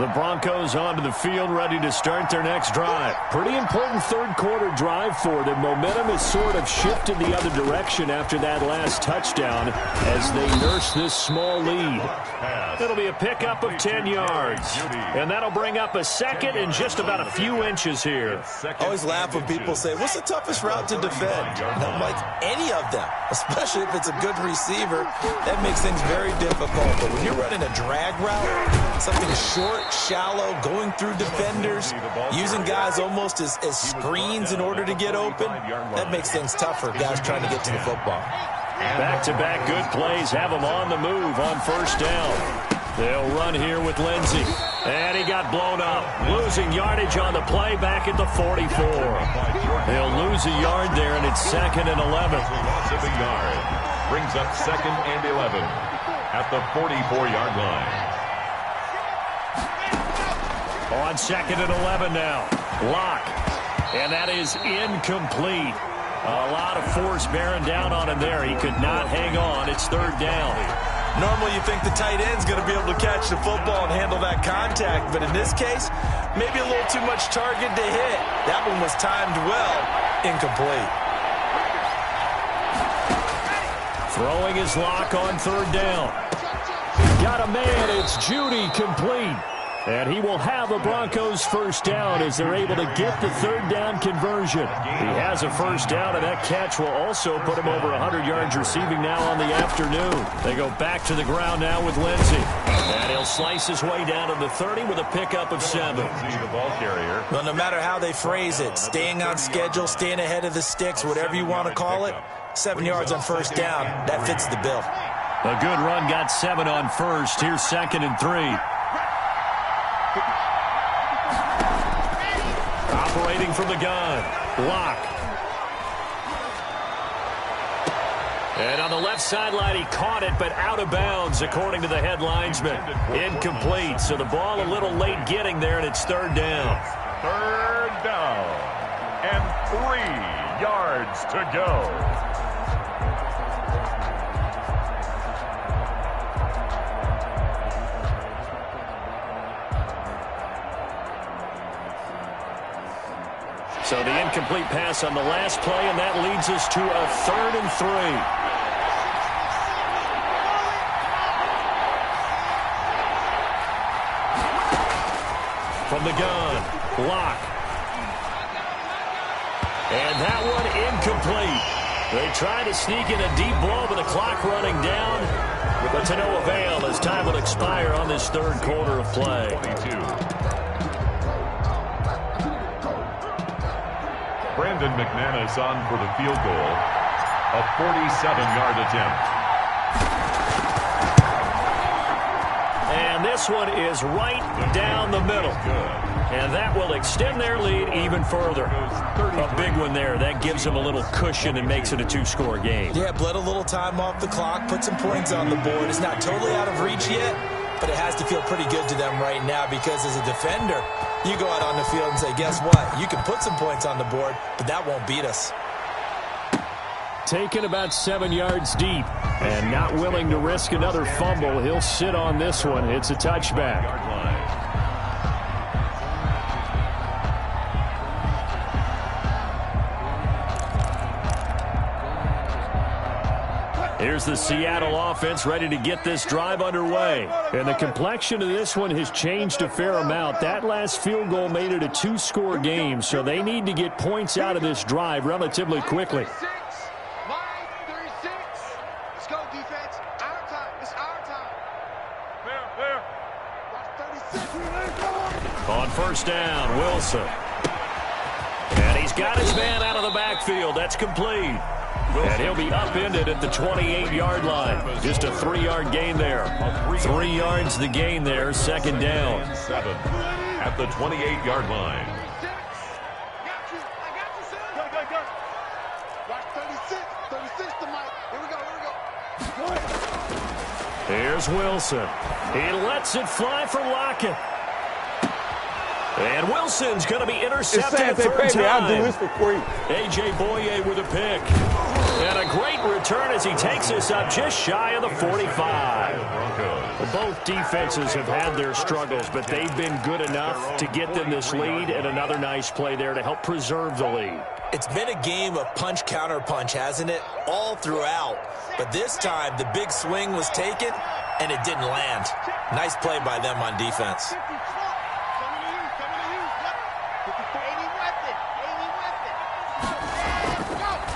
The Broncos onto the field, ready to start their next drive. Pretty important third-quarter drive for them. Momentum has sort of shifted the other direction after that last touchdown as they nurse this small lead. It'll be a pickup of 10 yards. And that'll bring up a second and just about a few inches here. I always laugh when people say, what's the toughest route to defend? And I'm like, any of them, especially if it's a good receiver. That makes things very difficult. But when you're running a drag route, something short, shallow, going through defenders, using guys almost as screens in order to get open, that makes things tough for guys trying to get to the football. Back-to-back good plays have them on the move on first down. They'll run here with Lindsey. And he got blown up. Losing yardage on the play back at the 44. They'll lose a yard there, and it's 2nd and 11. Loss of a yard. Brings up 2nd and 11 at the 44-yard line. On 2nd and 11 now. Lock. And that is incomplete. A lot of force bearing down on him there. He could not hang on. It's 3rd down. Normally you think the tight end's going to be able to catch the football and handle that contact, but in this case, maybe a little too much target to hit. That one was timed well. Incomplete. Throwing his Lock on 3rd down. Got a man. It's Judy, complete. And he will have a Broncos first down as they're able to get the 3rd down conversion. He has a first down, and that catch will also put him over 100 yards receiving now on the afternoon. They go back to the ground now with Lindsey. And he'll slice his way down to the 30 with a pickup of 7. The ball carrier. Well, no matter how they phrase it, staying on schedule, staying ahead of the sticks, whatever you want to call it, 7 yards on first down, that fits the bill. A good run got 7 on first. Here's 2nd and 3. Operating from the gun. Lock. And on the left sideline, he caught it, but out of bounds, according to the head linesman. Incomplete, so the ball a little late getting there, and it's 3rd down. 3rd down. And 3 yards to go. So the incomplete pass on the last play, and that leads us to a 3rd and 3. From the gun, Lock. And that one incomplete. They try to sneak in a deep ball, but the clock running down. But to no avail as time will expire on this 3rd quarter of play. 22. Brandon McManus on for the field goal. A 47-yard attempt. And this one is right down the middle. And that will extend their lead even further. A big one there. That gives them a little cushion and makes it a 2-score game. Yeah, bled a little time off the clock, put some points on the board. It's not totally out of reach yet, but it has to feel pretty good to them right now because as a defender, you go out on the field and say, guess what? You can put some points on the board, but that won't beat us. Taken about 7 yards deep and not willing to risk another fumble. He'll sit on this one. It's a touchback. Here's the Seattle offense ready to get this drive underway. And the complexion of this one has changed a fair amount. That last field goal made it a 2-score game, so they need to get points out of this drive relatively quickly. Let's go, defense. Our time. It's our time. Clear. Watch 36. On first down, Wilson. And he's got his man out of the backfield. That's complete. And he'll be upended at the 28-yard line. Just a 3-yard gain there. 3 yards the gain there, 2nd down. 7 at the 28-yard line. Go. Watch 36 to Mike. Here we go. Here's Wilson. He lets it fly for Lockett. And Wilson's going to be intercepted a third time. I'll do this for free. A.J. Boye with a pick. And a great return as he takes us up just shy of the 45. Both defenses have had their struggles, but they've been good enough to get them this lead, and another nice play there to help preserve the lead. It's been a game of punch-counter-punch, hasn't it? All throughout. But this time, the big swing was taken, and it didn't land. Nice play by them on defense.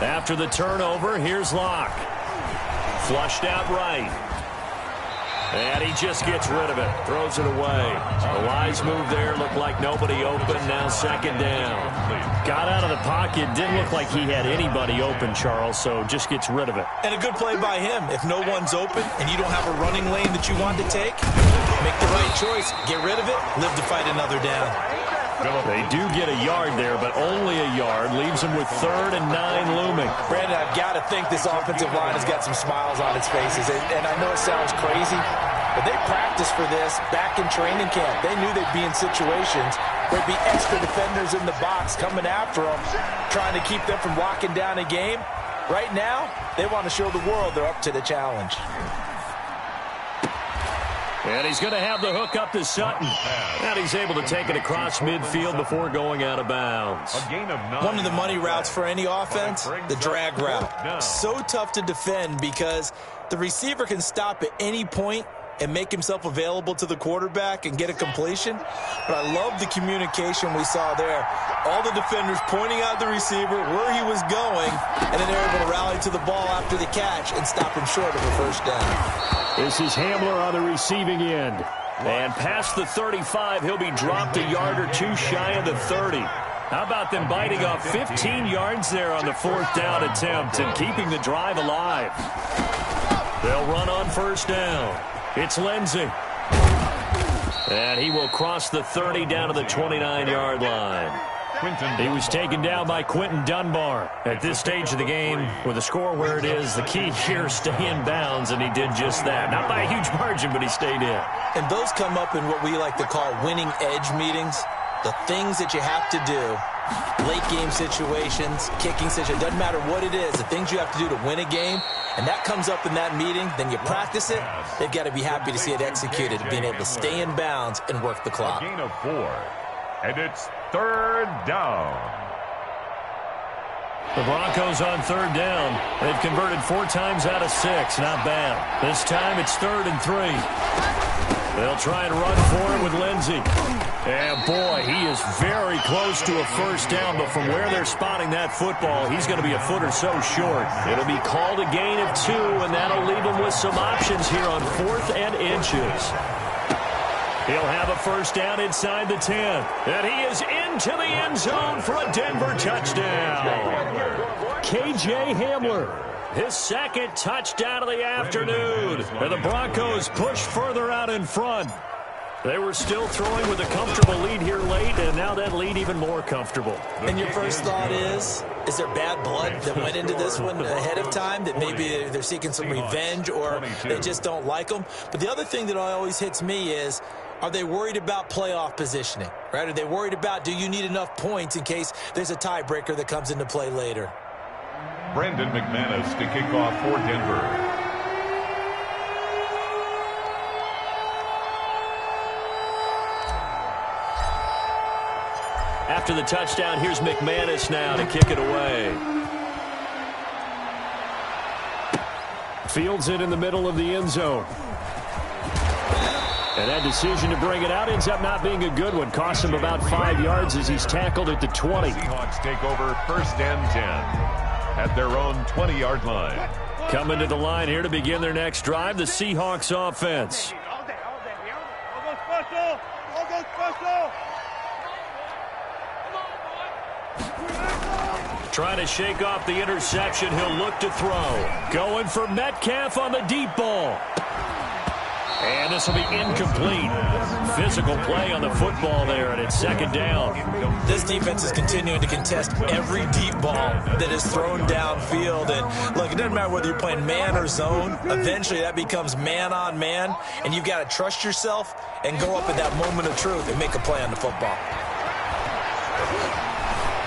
After the turnover, here's Locke. Flushed out right. And he just gets rid of it. Throws it away. A wise move there. Looked like nobody open. Now second down. Got out of the pocket. Didn't look like he had anybody open, Charles, so just gets rid of it. And a good play by him. If no one's open and you don't have a running lane that you want to take, make the right choice. Get rid of it. Live to fight another down. They do get a yard there, but only a yard. Leaves them with 3rd and 9 looming. Brandon, I've got to think this offensive line has got some smiles on its faces. And I know it sounds crazy, but they practiced for this back in training camp. They knew they'd be in situations where there'd be extra defenders in the box coming after them, trying to keep them from locking down a game. Right now, they want to show the world they're up to the challenge. And he's going to have the hook up to Sutton. And he's able to take it across midfield before going out of bounds. One of the money routes for any offense, the drag route. So tough to defend because the receiver can stop at any point and make himself available to the quarterback and get a completion. But I love the communication we saw there. All the defenders pointing out the receiver, where he was going, and then they're able to rally to the ball after the catch and stop him short of a first down. This is Hamler on the receiving end. And past the 35, he'll be dropped a yard or two shy of the 30. How about them biting off 15 yards there on the 4th down attempt and keeping the drive alive? They'll run on first down. It's Lindsey. And he will cross the 30 down to the 29-yard line. He was taken down by Quentin Dunbar. At this stage of the game, with the score where it is, the key here, stay in bounds, and he did just that. Not by a huge margin, but he stayed in. And those come up in what we like to call winning edge meetings. The things that you have to do, late game situations, kicking situations, doesn't matter what it is, the things you have to do to win a game, and that comes up in that meeting, then you practice it, they've got to be happy to see it executed, being able to stay in bounds and work the clock. A gain of 4, and it's 3rd down. The Broncos on 3rd down. They've converted 4 times out of 6. Not bad. This time it's 3rd and 3. They'll try and run for it with Lindsey. And boy, he is very close to a first down, but from where they're spotting that football, he's going to be a foot or so short. It'll be called a gain of 2, and that'll leave him with some options here on 4th and inches. He'll have a first down inside the 10. And he is into the end zone for a Denver touchdown. K.J. Hamler, his 2nd touchdown of the afternoon. And the Broncos push further out in front. They were still throwing with a comfortable lead here late, and now that lead even more comfortable. And your first thought is there bad blood that went into this one ahead of time, that maybe they're seeking some revenge or they just don't like them? But the other thing that always hits me is, are they worried about playoff positioning, right? Are they worried about, do you need enough points in case there's a tiebreaker that comes into play later? Brandon McManus to kick off for Denver. After the touchdown, here's McManus now to kick it away. Fields it in the middle of the end zone. And that decision to bring it out ends up not being a good one. Costs him about 5 yards as he's tackled at the 20. Seahawks take over 1st and 10 at their own 20-yard line. Coming to the line here to begin their next drive, the Seahawks offense. All go special. All go special. Trying to shake off the interception. He'll look to throw. Going for Metcalf on the deep ball. And this will be incomplete. Physical play on the football there, and it's 2nd down. This defense is continuing to contest every deep ball that is thrown downfield. And look, it doesn't matter whether you're playing man or zone. Eventually that becomes man on man, and you've got to trust yourself and go up at that moment of truth and make a play on the football.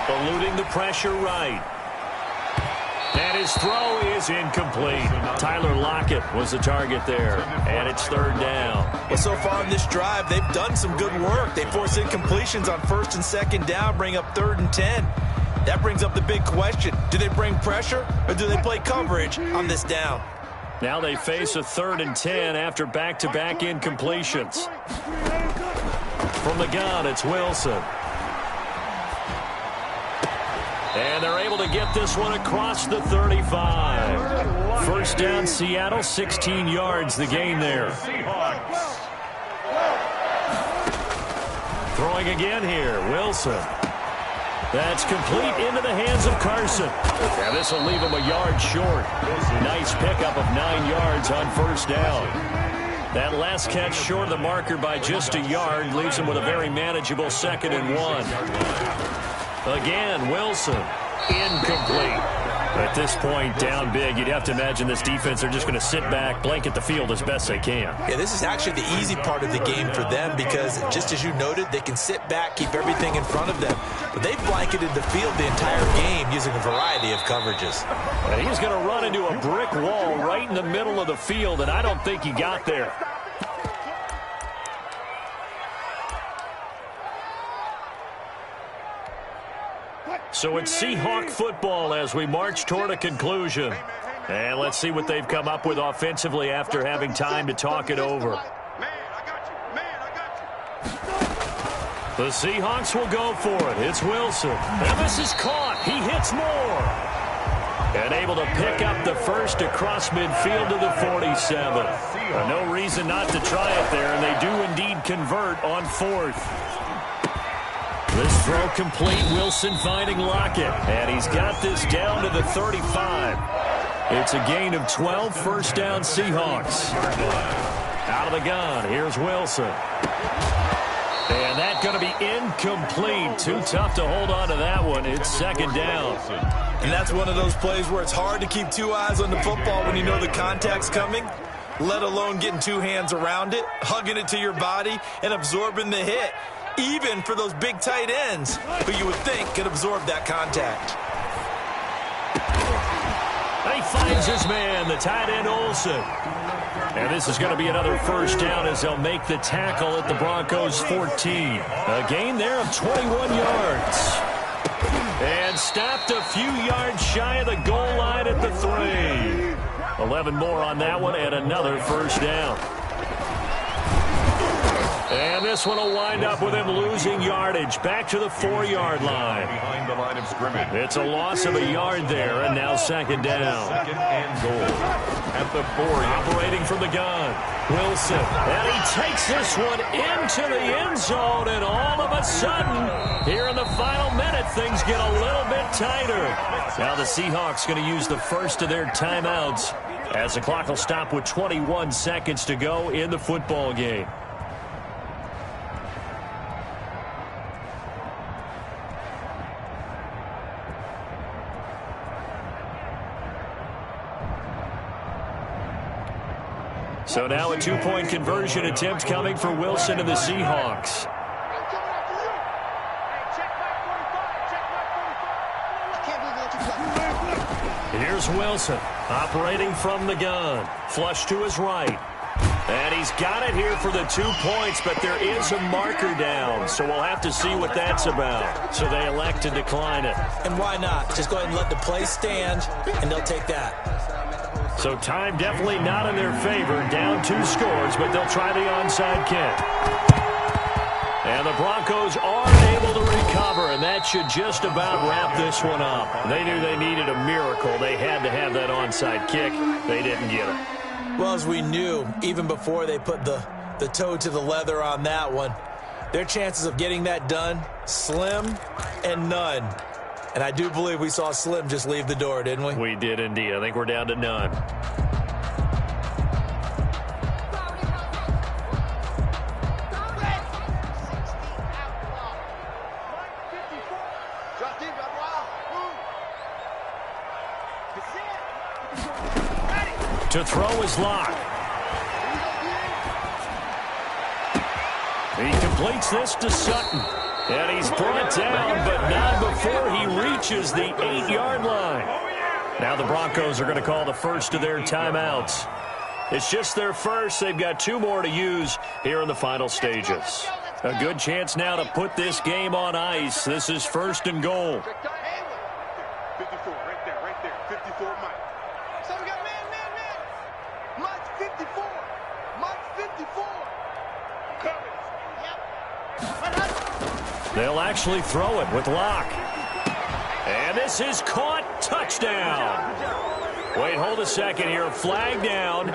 Eluding the pressure right. And his throw is incomplete. Tyler Lockett was the target there. And it's third down. Well, so far in this drive, they've done some good work. They force incompletions on first and second down, bring up 3rd and 10. That brings up the big question. Do they bring pressure or do they play coverage on this down? Now they face a 3rd and 10 after back-to-back incompletions. From the gun, it's Wilson. And they're able to get this one across the 35. First down, Seattle, 16 yards the gain there. Throwing again here, Wilson. That's complete into the hands of Carson. And this will leave him a yard short. Nice pickup of 9 yards on first down. That last catch short of the marker by just a yard leaves him with a very manageable 2nd and 1. Again, Wilson, incomplete. At this point, down big, you'd have to imagine this defense are just going to sit back, blanket the field as best they can. Yeah, this is actually the easy part of the game for them because, just as you noted, they can sit back, keep everything in front of them. But they've blanketed the field the entire game using a variety of coverages. And he's going to run into a brick wall right in the middle of the field, and I don't think he got there. So it's Seahawk football as we march toward a conclusion. And let's see what they've come up with offensively after having time to talk it over. The Seahawks will go for it. It's Wilson. And this is caught. He hits more. And able to pick up the first across midfield to the 47. No reason not to try it there, and they do indeed convert on 4th. This throw complete. Wilson finding Lockett. And he's got this down to the 35. It's a gain of 12. First down, Seahawks. Out of the gun. Here's Wilson. And that's going to be incomplete. Too tough to hold on to that one. It's 2nd down. And that's one of those plays where it's hard to keep 2 eyes on the football when you know the contact's coming, let alone getting 2 hands around it, hugging it to your body, and absorbing the hit. Even for those big tight ends who you would think could absorb that contact. And he finds his man, the tight end Olsen. And this is going to be another first down as they'll make the tackle at the Broncos 14. A gain there of 21 yards. And stopped a few yards shy of the goal line at the 3. 11 more on that one and another first down. And this one will wind up with him losing yardage back to the 4-yard line. Behind the line of scrimmage. It's a loss of a yard there, and now 2nd down. 2nd and goal at the 4. Operating from the gun, Wilson. And he takes this one into the end zone, and all of a sudden, here in the final minute, things get a little bit tighter. Now the Seahawks going to use the first of their timeouts as the clock will stop with 21 seconds to go in the football game. So now a 2-point conversion attempt coming for Wilson and the Seahawks. Here's Wilson operating from the gun. Flush to his right. And he's got it here for the 2 points, but there is a marker down, so we'll have to see what that's about. So they elect to decline it. And why not? Just go ahead and let the play stand, and they'll take that. So time definitely not in their favor. Down 2 scores, but they'll try the onside kick. And the Broncos are able to recover, and that should just about wrap this one up. They knew they needed a miracle. They had to have that onside kick. They didn't get it. Well, as we knew, even before they put the toe to the leather on that one, their chances of getting that done, slim and none. And I do believe we saw Slim just leave the door, didn't we? We did indeed. I think we're down to none. To throw is Locke. He completes this to Sutton. And he's brought down, but not before he reaches the 8-yard line. Now the Broncos are going to call the first of their timeouts. It's just their first. They've got 2 more to use here in the final stages. A good chance now to put this game on ice. This is 1st and goal. 54, right there. 54, Mike. So we got man. Mike's 54. Mike's 54. Coverage. Yep. They'll actually throw it with Locke. And this is caught. Touchdown. Wait, hold a second here. Flag down.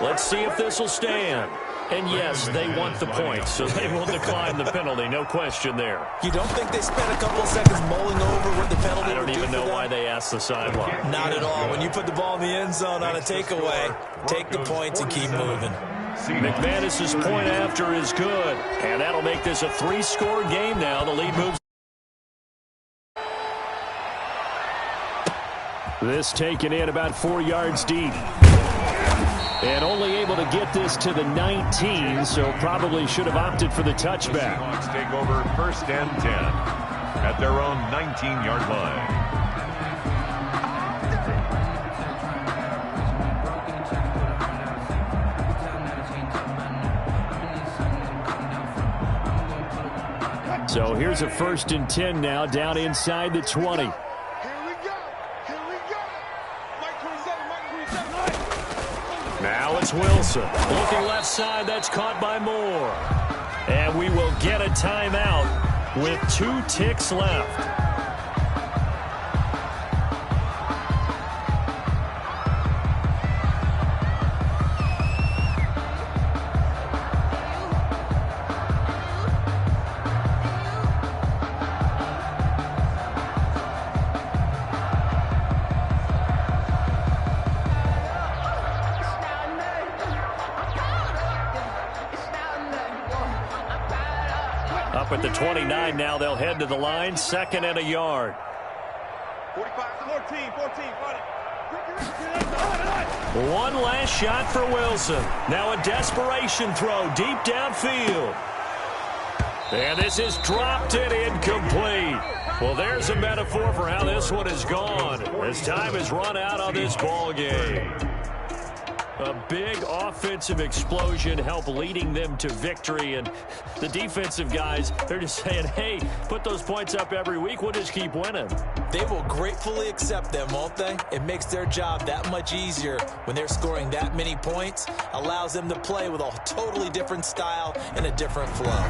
Let's see if this will stand. And yes, they want the points, so they will decline the penalty. No question there. You don't think they spent a couple of seconds mulling over what the penalty I would don't do even know for them? why they asked the sideline. Not at all. When you put the ball in the end zone on a takeaway, take the points and keep moving. McManus's point after is good, and that'll make this a 3-score game now. The lead moves. This taken in about 4 yards deep. And only able to get this to the 19, so probably should have opted for the touchback. Seahawks take over 1st and 10 at their own 19-yard line. So here's a 1st and 10 now, down inside the 20. Here we go. Mike 27, Mike 27. Now it's Wilson. Looking left side, that's caught by Moore. And we will get a timeout with 2 ticks left. Up at the 29 now, they'll head to the line, 2nd and a yard. 45, 14, 14. One last shot for Wilson. Now a desperation throw deep downfield. And this is dropped and incomplete. Well, there's a metaphor for how this one is gone as time has run out on this ball game. A big offensive explosion helped leading them to victory. And the defensive guys, they're just saying, hey, put those points up every week. We'll just keep winning. They will gratefully accept them, won't they? It makes their job that much easier when they're scoring that many points. Allows them to play with a totally different style and a different flow.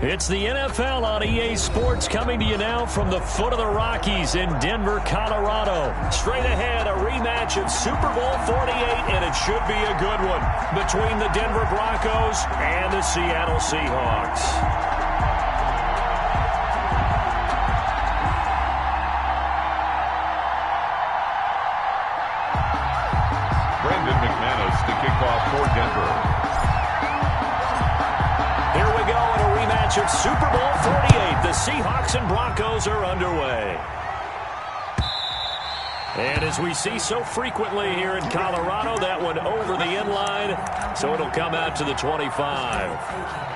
It's the NFL on EA Sports coming to you now from the foot of the Rockies in Denver, Colorado. Straight ahead, a rematch of Super Bowl 48, and it should be a good one between the Denver Broncos and the Seattle Seahawks. Brandon McManus to kick off for Denver. Here we go in a rematch of Super Bowl 48. The Seahawks and Broncos are underway. And as we see so frequently here in Colorado, that one over the end line, so it'll come out to the 25.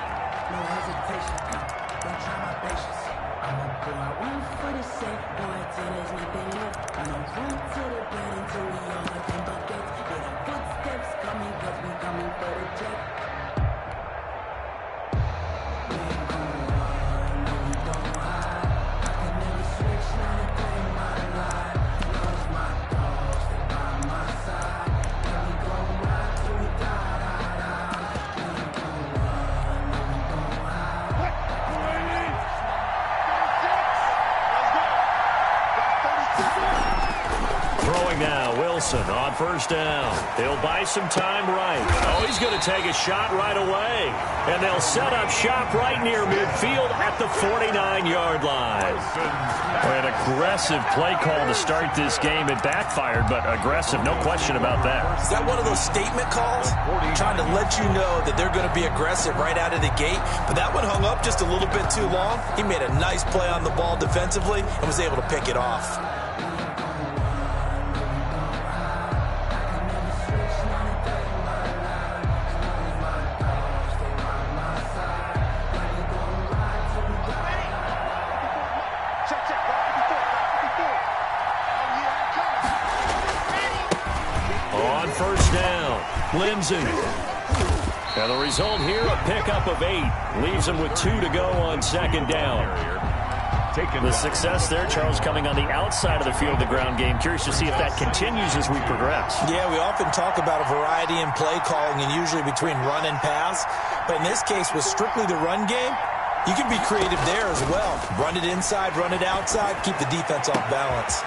throwing now. Wilson on first down. He'll buy some time right. Oh, he's going to take a shot right away. And they'll set up shop right near midfield at the 49-yard line. An aggressive play call to start this game. It backfired, but aggressive, no question about that. Is that one of those statement calls? Trying to let you know that they're going to be aggressive right out of the gate. But that one hung up just a little bit too long. He made a nice play on the ball defensively and was able to pick it off. On first down, Lindsay. And the result here, a pickup of 8. Leaves him with 2 to go on second down. The success there, Charles, coming on the outside of the field, the ground game. Curious to see if that continues as we progress. Yeah, we often talk about a variety in play calling and usually between run and pass. But in this case, with strictly the run game, you can be creative there as well. Run it inside, run it outside, keep the defense off balance.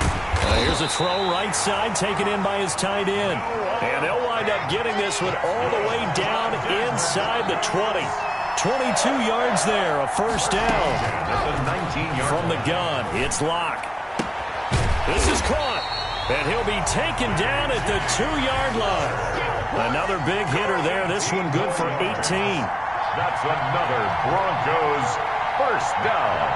Here's a throw right side, taken in by his tight end. And they'll wind up getting this one all the way down inside the 20. 22 yards there, a first down. From the gun, it's Locke. This is caught, and he'll be taken down at the 2-yard line. Another big hitter there, this one good for 18. That's another Broncos first down.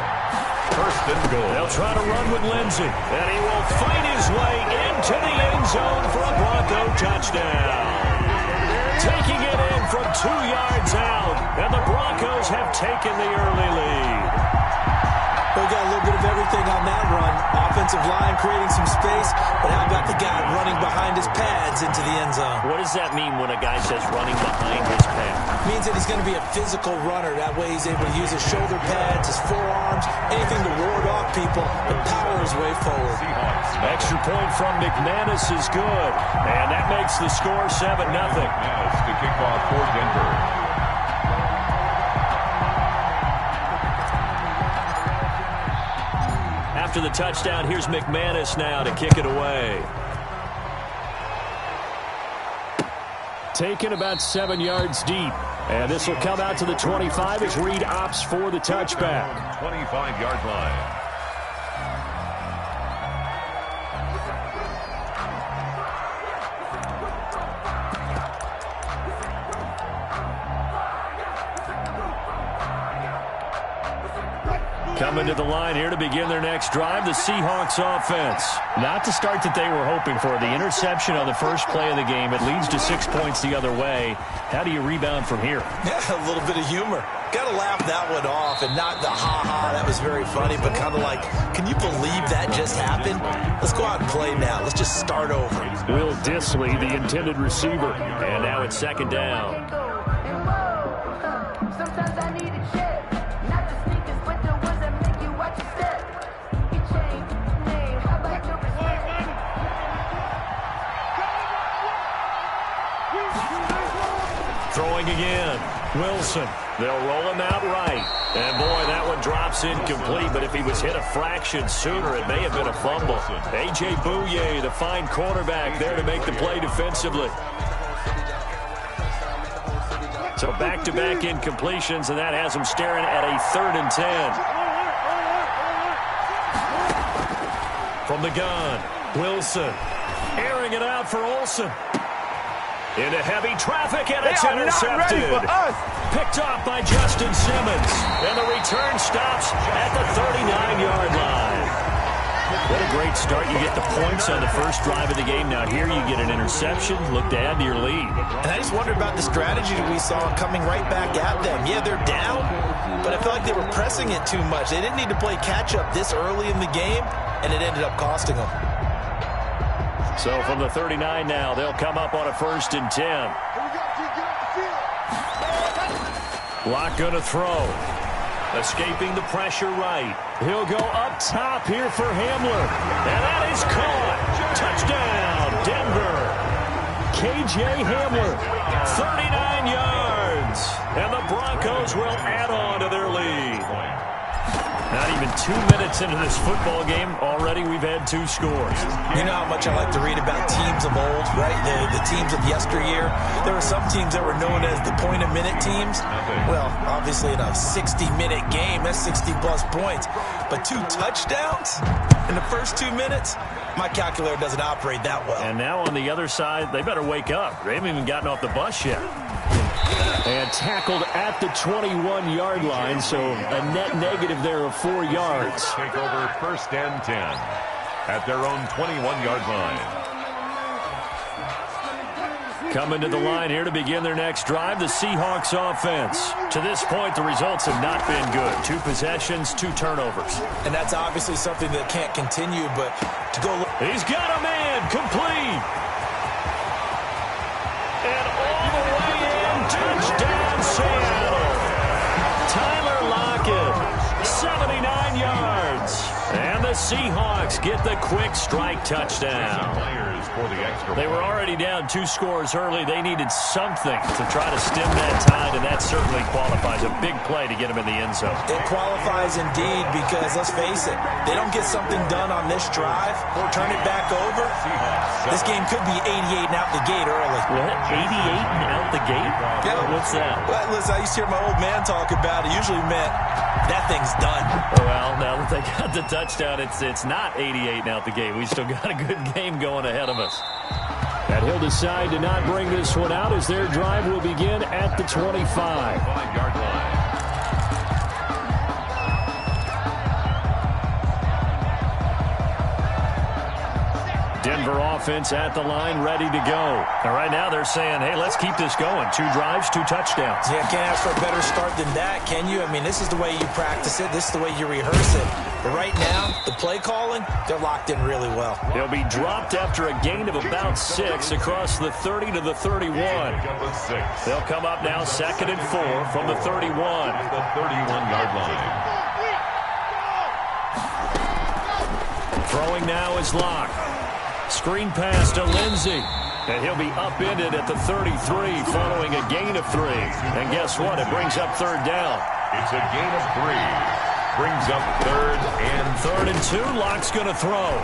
First and goal. They'll try to run with Lindsay, and he will fight his way into the end zone for a Bronco touchdown. Taking it in from 2 yards out, and the Broncos have taken the early lead. We got a little bit of everything on that run. Offensive line creating some space, but how about the guy running behind his pads into the end zone? What does that mean when a guy says running behind his pads? Means that he's going to be a physical runner. That way he's able to use his shoulder pads, his forearms, anything to ward off people, but power his way forward. Extra point from McManus is good, and that makes the score 7-0. McManus to kick off for Denver. After the touchdown, here's McManus now to kick it away. Taken about 7 yards deep. And this will come out to the 25 as Reed opts for the touchback. 25-yard line. Coming to the line here to begin their next drive, the Seahawks offense. Not the start that they were hoping for. The interception on the first play of the game. It leads to 6 points the other way. How do you rebound from here? Yeah, a little bit of humor. Got to laugh that one off and not the ha-ha. That was very funny, but kind of like, can you believe that just happened? Let's go out and play now. Let's just start over. Will Dissly, the intended receiver. And now it's second down. Sometimes I need a check, not the sneakers, but the ones that make you watch your step. Your chain, name, how about your respect? Throwing again. Wilson. They'll roll him out right. And, boy, that one drops incomplete. But if he was hit a fraction sooner, it may have been a fumble. A.J. Bouye, the fine cornerback, there to make the play defensively. So back-to-back incompletions, and that has him staring at a 3rd and 10. From the gun, Wilson airing it out for Olsen. Into heavy traffic, and it's intercepted. Picked off by Justin Simmons. And the return stops at the 39-yard line. What a great start. You get the points on the first drive of the game. Now here you get an interception. Look to add to your lead. And I just wonder about the strategy that we saw coming right back at them. Yeah, they're down, but I feel like they were pressing it too much. They didn't need to play catch-up this early in the game, and it ended up costing them. So from the 39 now, they'll come up on a 1st and 10. Locke going to throw. Escaping the pressure right. He'll go up top here for Hamler. And that is caught. Touchdown, Denver. K.J. Hamler, 39 yards. And the Broncos will add on to their lead. Not even 2 minutes into this football game, already we've had 2 scores. You know how much I like to read about teams of old, right? The teams of yesteryear. There were some teams that were known as the point-a-minute teams. Well, obviously in a 60-minute game, that's 60-plus points. But 2 touchdowns in the first 2 minutes? My calculator doesn't operate that well. And now on the other side, they better wake up. They haven't even gotten off the bus yet. And tackled at the 21-yard line, so a net negative there of 4 yards. Take over 1st and 10 at their own 21-yard line. Coming to the line here to begin their next drive, the Seahawks offense. To this point, the results have not been good. 2 possessions, 2 turnovers. And that's obviously something that can't continue, but to go... He's got a man, complete. And all the way in, touchdown Seattle. Tyler Lockett, 79 yards. And the Seahawks get the quick strike touchdown. They were already down 2 scores early. They needed something to try to stem that tide, and that certainly qualifies. A big play to get them in the end zone. It qualifies indeed because, let's face it, they don't get something done on this drive or turn it back over. This game could be 88 and out the gate early. What? 88 and out the gate? Yeah. What's that? Well, listen, I used to hear my old man talk about it. Usually meant that thing's done. Well, now that they got the touchdown, it's not 88 and out the gate. We still got a good game going ahead of us. And he'll decide to not bring this one out as their drive will begin at the 25-yard line. Denver offense at the line, ready to go. And right now they're saying, hey, let's keep this going. 2 drives, 2 touchdowns. Yeah, can't ask for a better start than that, can you? I mean, this is the way you practice it. This is the way you rehearse it. But right now, the play calling, they're locked in really well. They'll be dropped after a gain of about 6 across the 30 to the 31. They'll come up now 2nd and 4 from the 31. The 31-yard line. Throwing now is Locke. Screen pass to Lindsey. And he'll be upended at the 33 following a gain of 3. And guess what? It brings up 3rd down. It's a gain of 3. Brings up 3rd and 2. Locke's going to throw.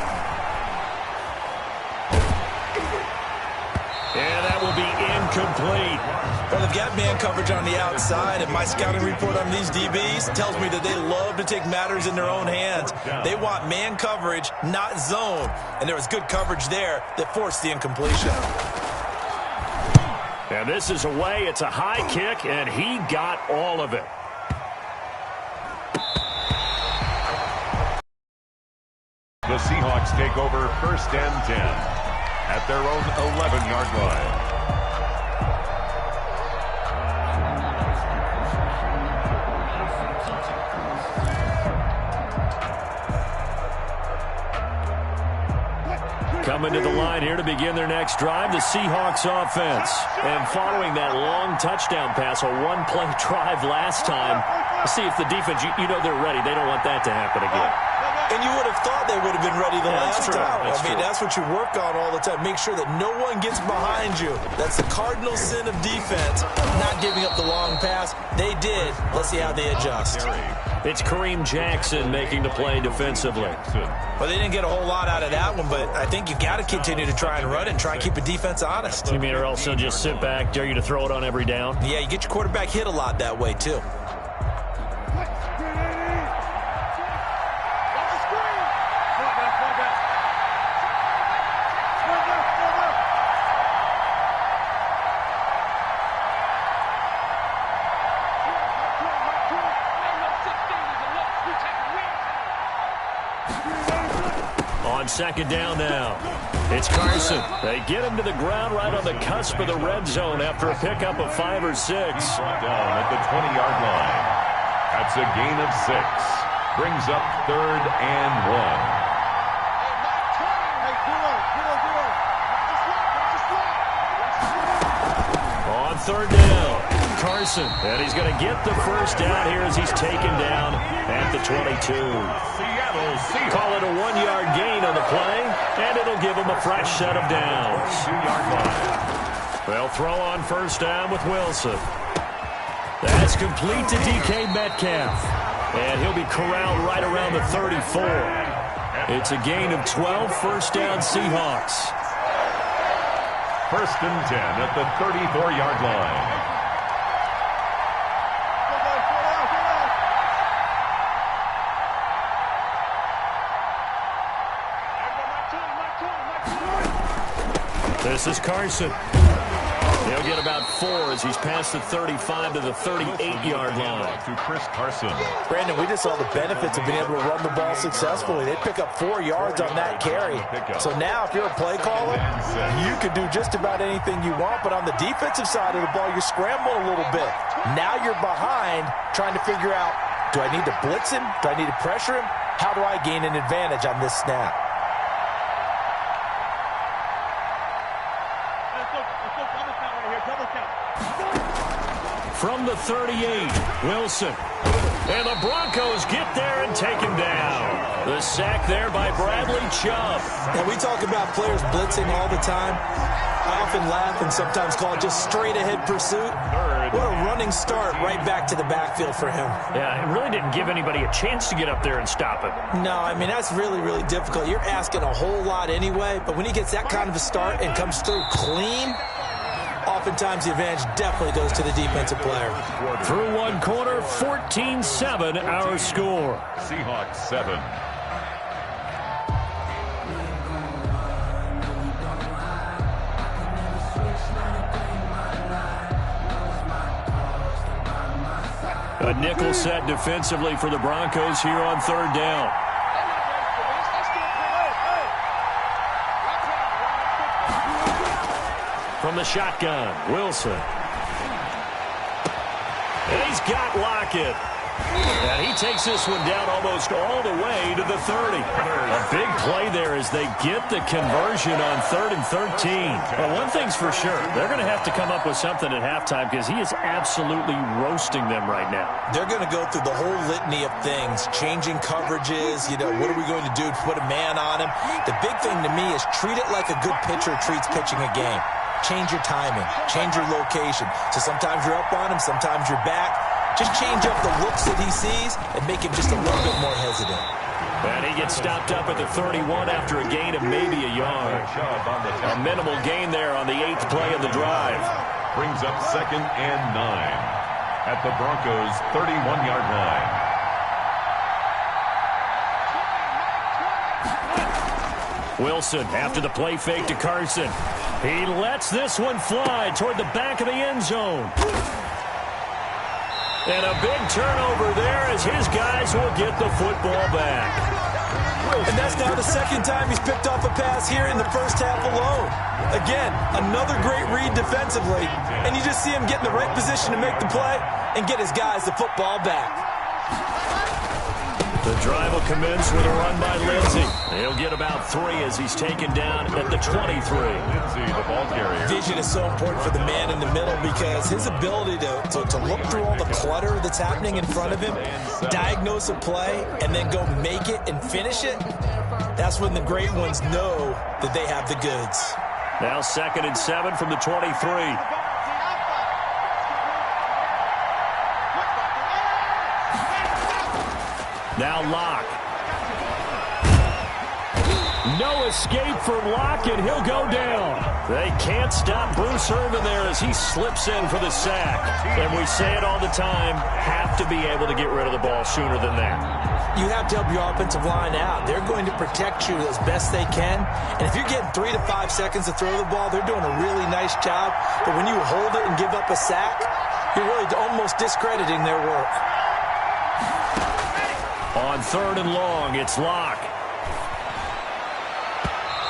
And that will be incomplete. Well, they've got man coverage on the outside, and my scouting report on these DBs tells me that they love to take matters in their own hands. They want man coverage, not zone. And there was good coverage there that forced the incompletion. And this is away. It's a high kick, and he got all of it. The Seahawks take over 1st and 10 at their own 11-yard line. Coming to the line here to begin their next drive, the Seahawks offense. And following that long touchdown pass, a 1-play drive last time, see if the defense, you know they're ready. They don't want that to happen again. And you would have thought they would have been ready the last time. I mean, that's what you work on all the time. Make sure that no one gets behind you. That's the cardinal sin of defense, not giving up the long pass. They did. Let's see how they adjust. It's Kareem Jackson making the play defensively. Well, they didn't get a whole lot out of that one, but I think you got to continue to try and run it and try and keep a defense honest. You mean or else they'll just sit back, dare you to throw it on every down? Yeah, you get your quarterback hit a lot that way, too. On 2nd down now, it's Carson. They get him to the ground right on the cusp of the red zone after a pickup of 5 or 6. Down at the 20-yard line. That's a gain of 6. Brings up 3rd and 1. On 3rd down, Carson. And he's going to get the first down here as he's taken down at the 22. Call it a 1-yard gain on the play, and it'll give him a fresh set of downs. 2-yard line. They'll throw on 1st down with Wilson. That's complete to DK Metcalf. And he'll be corralled right around the 34. It's a gain of 12, first down Seahawks. First and 10 at the 34-yard line. This is Carson. He'll get about 4 as he's past the 35 to the 38-yard line. To Chris Carson. Brandon, we just saw the benefits of being able to run the ball successfully. They pick up 4 yards on that carry. So now if you're a play caller, you can do just about anything you want. But on the defensive side of the ball, you're scrambling a little bit. Now you're behind trying to figure out, do I need to blitz him? Do I need to pressure him? How do I gain an advantage on this snap? From the 38, Wilson. And the Broncos get there and take him down. The sack there by Bradley Chubb. And we talk about players blitzing all the time. I often laugh and sometimes call it just straight-ahead pursuit. What a running start right back to the backfield for him. Yeah, it really didn't give anybody a chance to get up there and stop him. No, I mean, that's really, really difficult. You're asking a whole lot anyway, but when he gets that kind of a start and comes through clean, oftentimes the advantage definitely goes to the defensive player. Through one quarter, 14-7 our score. Seahawks 7. A nickel set defensively for the Broncos here on third down. From the shotgun, Wilson. And he's got Lockett. And he takes this one down almost all the way to the 30. A big play there as they get the conversion on 3rd and 13. Well, one thing's for sure. They're going to have to come up with something at halftime because he is absolutely roasting them right now. They're going to go through the whole litany of things, changing coverages, what are we going to do to put a man on him? The big thing to me is treat it like a good pitcher treats pitching a game. Change your timing, change your location. So sometimes you're up on him, sometimes you're back. Just change up the looks that he sees and make him just a little bit more hesitant. And he gets stopped up at the 31 after a gain of maybe a yard. A minimal gain there on the 8th play of the drive. Brings up 2nd and 9 at the Broncos' 31-yard line. Wilson after the play fake to Carson. He lets this one fly toward the back of the end zone. And a big turnover there as his guys will get the football back. And that's now the second time he's picked off a pass here in the first half alone. Again, another great read defensively. And you just see him get in the right position to make the play and get his guys the football back. The drive will commence with a run by Lindsey. He'll get about 3 as he's taken down at the 23. Lindsey, the ball carrier. Vision is so important for the man in the middle because his ability to look through all the clutter that's happening in front of him, diagnose a play, and then go make it and finish it, that's when the great ones know that they have the goods. Now 2nd and 7 from the 23. Now Locke. No escape for Locke, and he'll go down. They can't stop Bruce Irvin there as he slips in for the sack. And we say it all the time, have to be able to get rid of the ball sooner than that. You have to help your offensive line out. They're going to protect you as best they can. And if you're getting 3 to 5 seconds to throw the ball, they're doing a really nice job. But when you hold it and give up a sack, you're really almost discrediting their work. On 3rd and long, it's Locke.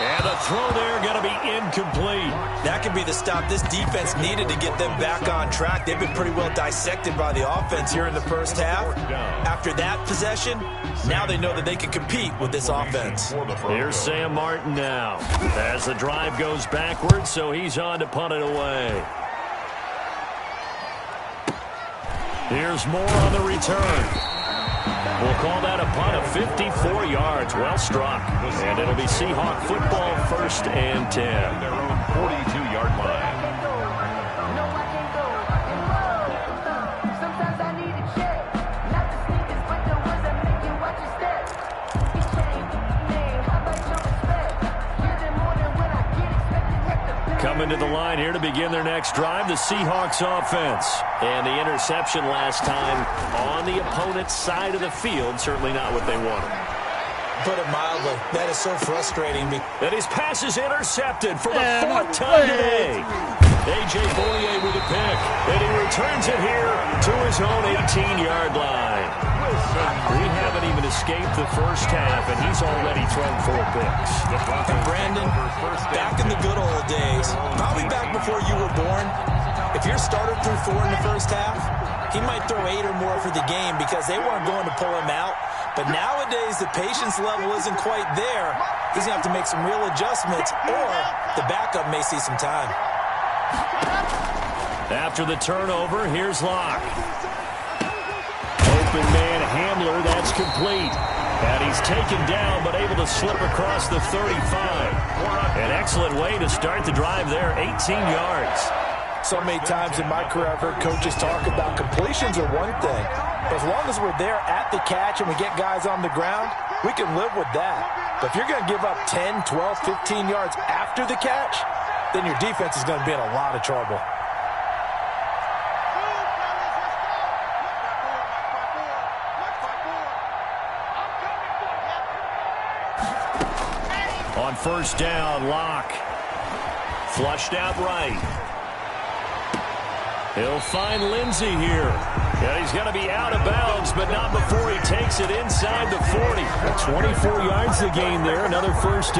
And the throw there going to be incomplete. That could be the stop this defense needed to get them back on track. They've been pretty well dissected by the offense here in the first half. After that possession, now they know that they can compete with this offense. Here's Sam Martin now. As the drive goes backwards, so he's on to punt it away. Here's Moore on the return. We'll call that a punt of 54 yards. Well struck. And it'll be Seahawk football, 1st and 10. Their own 42-yard line. No, I can't go. Sometimes I need a check. Not the sneakers, but the Coming to the line here to begin their next drive, the Seahawks offense. And the interception last time on the opponent's side of the field, certainly not what they wanted. Put it mildly, that is so frustrating. And his pass is intercepted for the fourth time today. A.J. Boye with a pick, and he returns it here to his own 18-yard line. We haven't even escaped the first half, and he's already thrown 4 picks. And Brandon, back in the good old days, probably back before you were born, if your starter threw 4 in the first half, he might throw 8 or more for the game because they weren't going to pull him out. But nowadays, the patience level isn't quite there. He's going to have to make some real adjustments, or the backup may see some time. After the turnover, here's Locke. Open man Hamler, that's complete. And he's taken down, but able to slip across the 35. An excellent way to start the drive there, 18 yards. So many times in my career, I've heard coaches talk about completions are one thing. But as long as we're there at the catch and we get guys on the ground, we can live with that. But if you're going to give up 10, 12, 15 yards after the catch, then your defense is going to be in a lot of trouble. On first down, Locke. Flushed out right. He'll find Lindsey here. And he's going to be out of bounds, but not before he takes it inside the 40. 24 yards to gain there, another first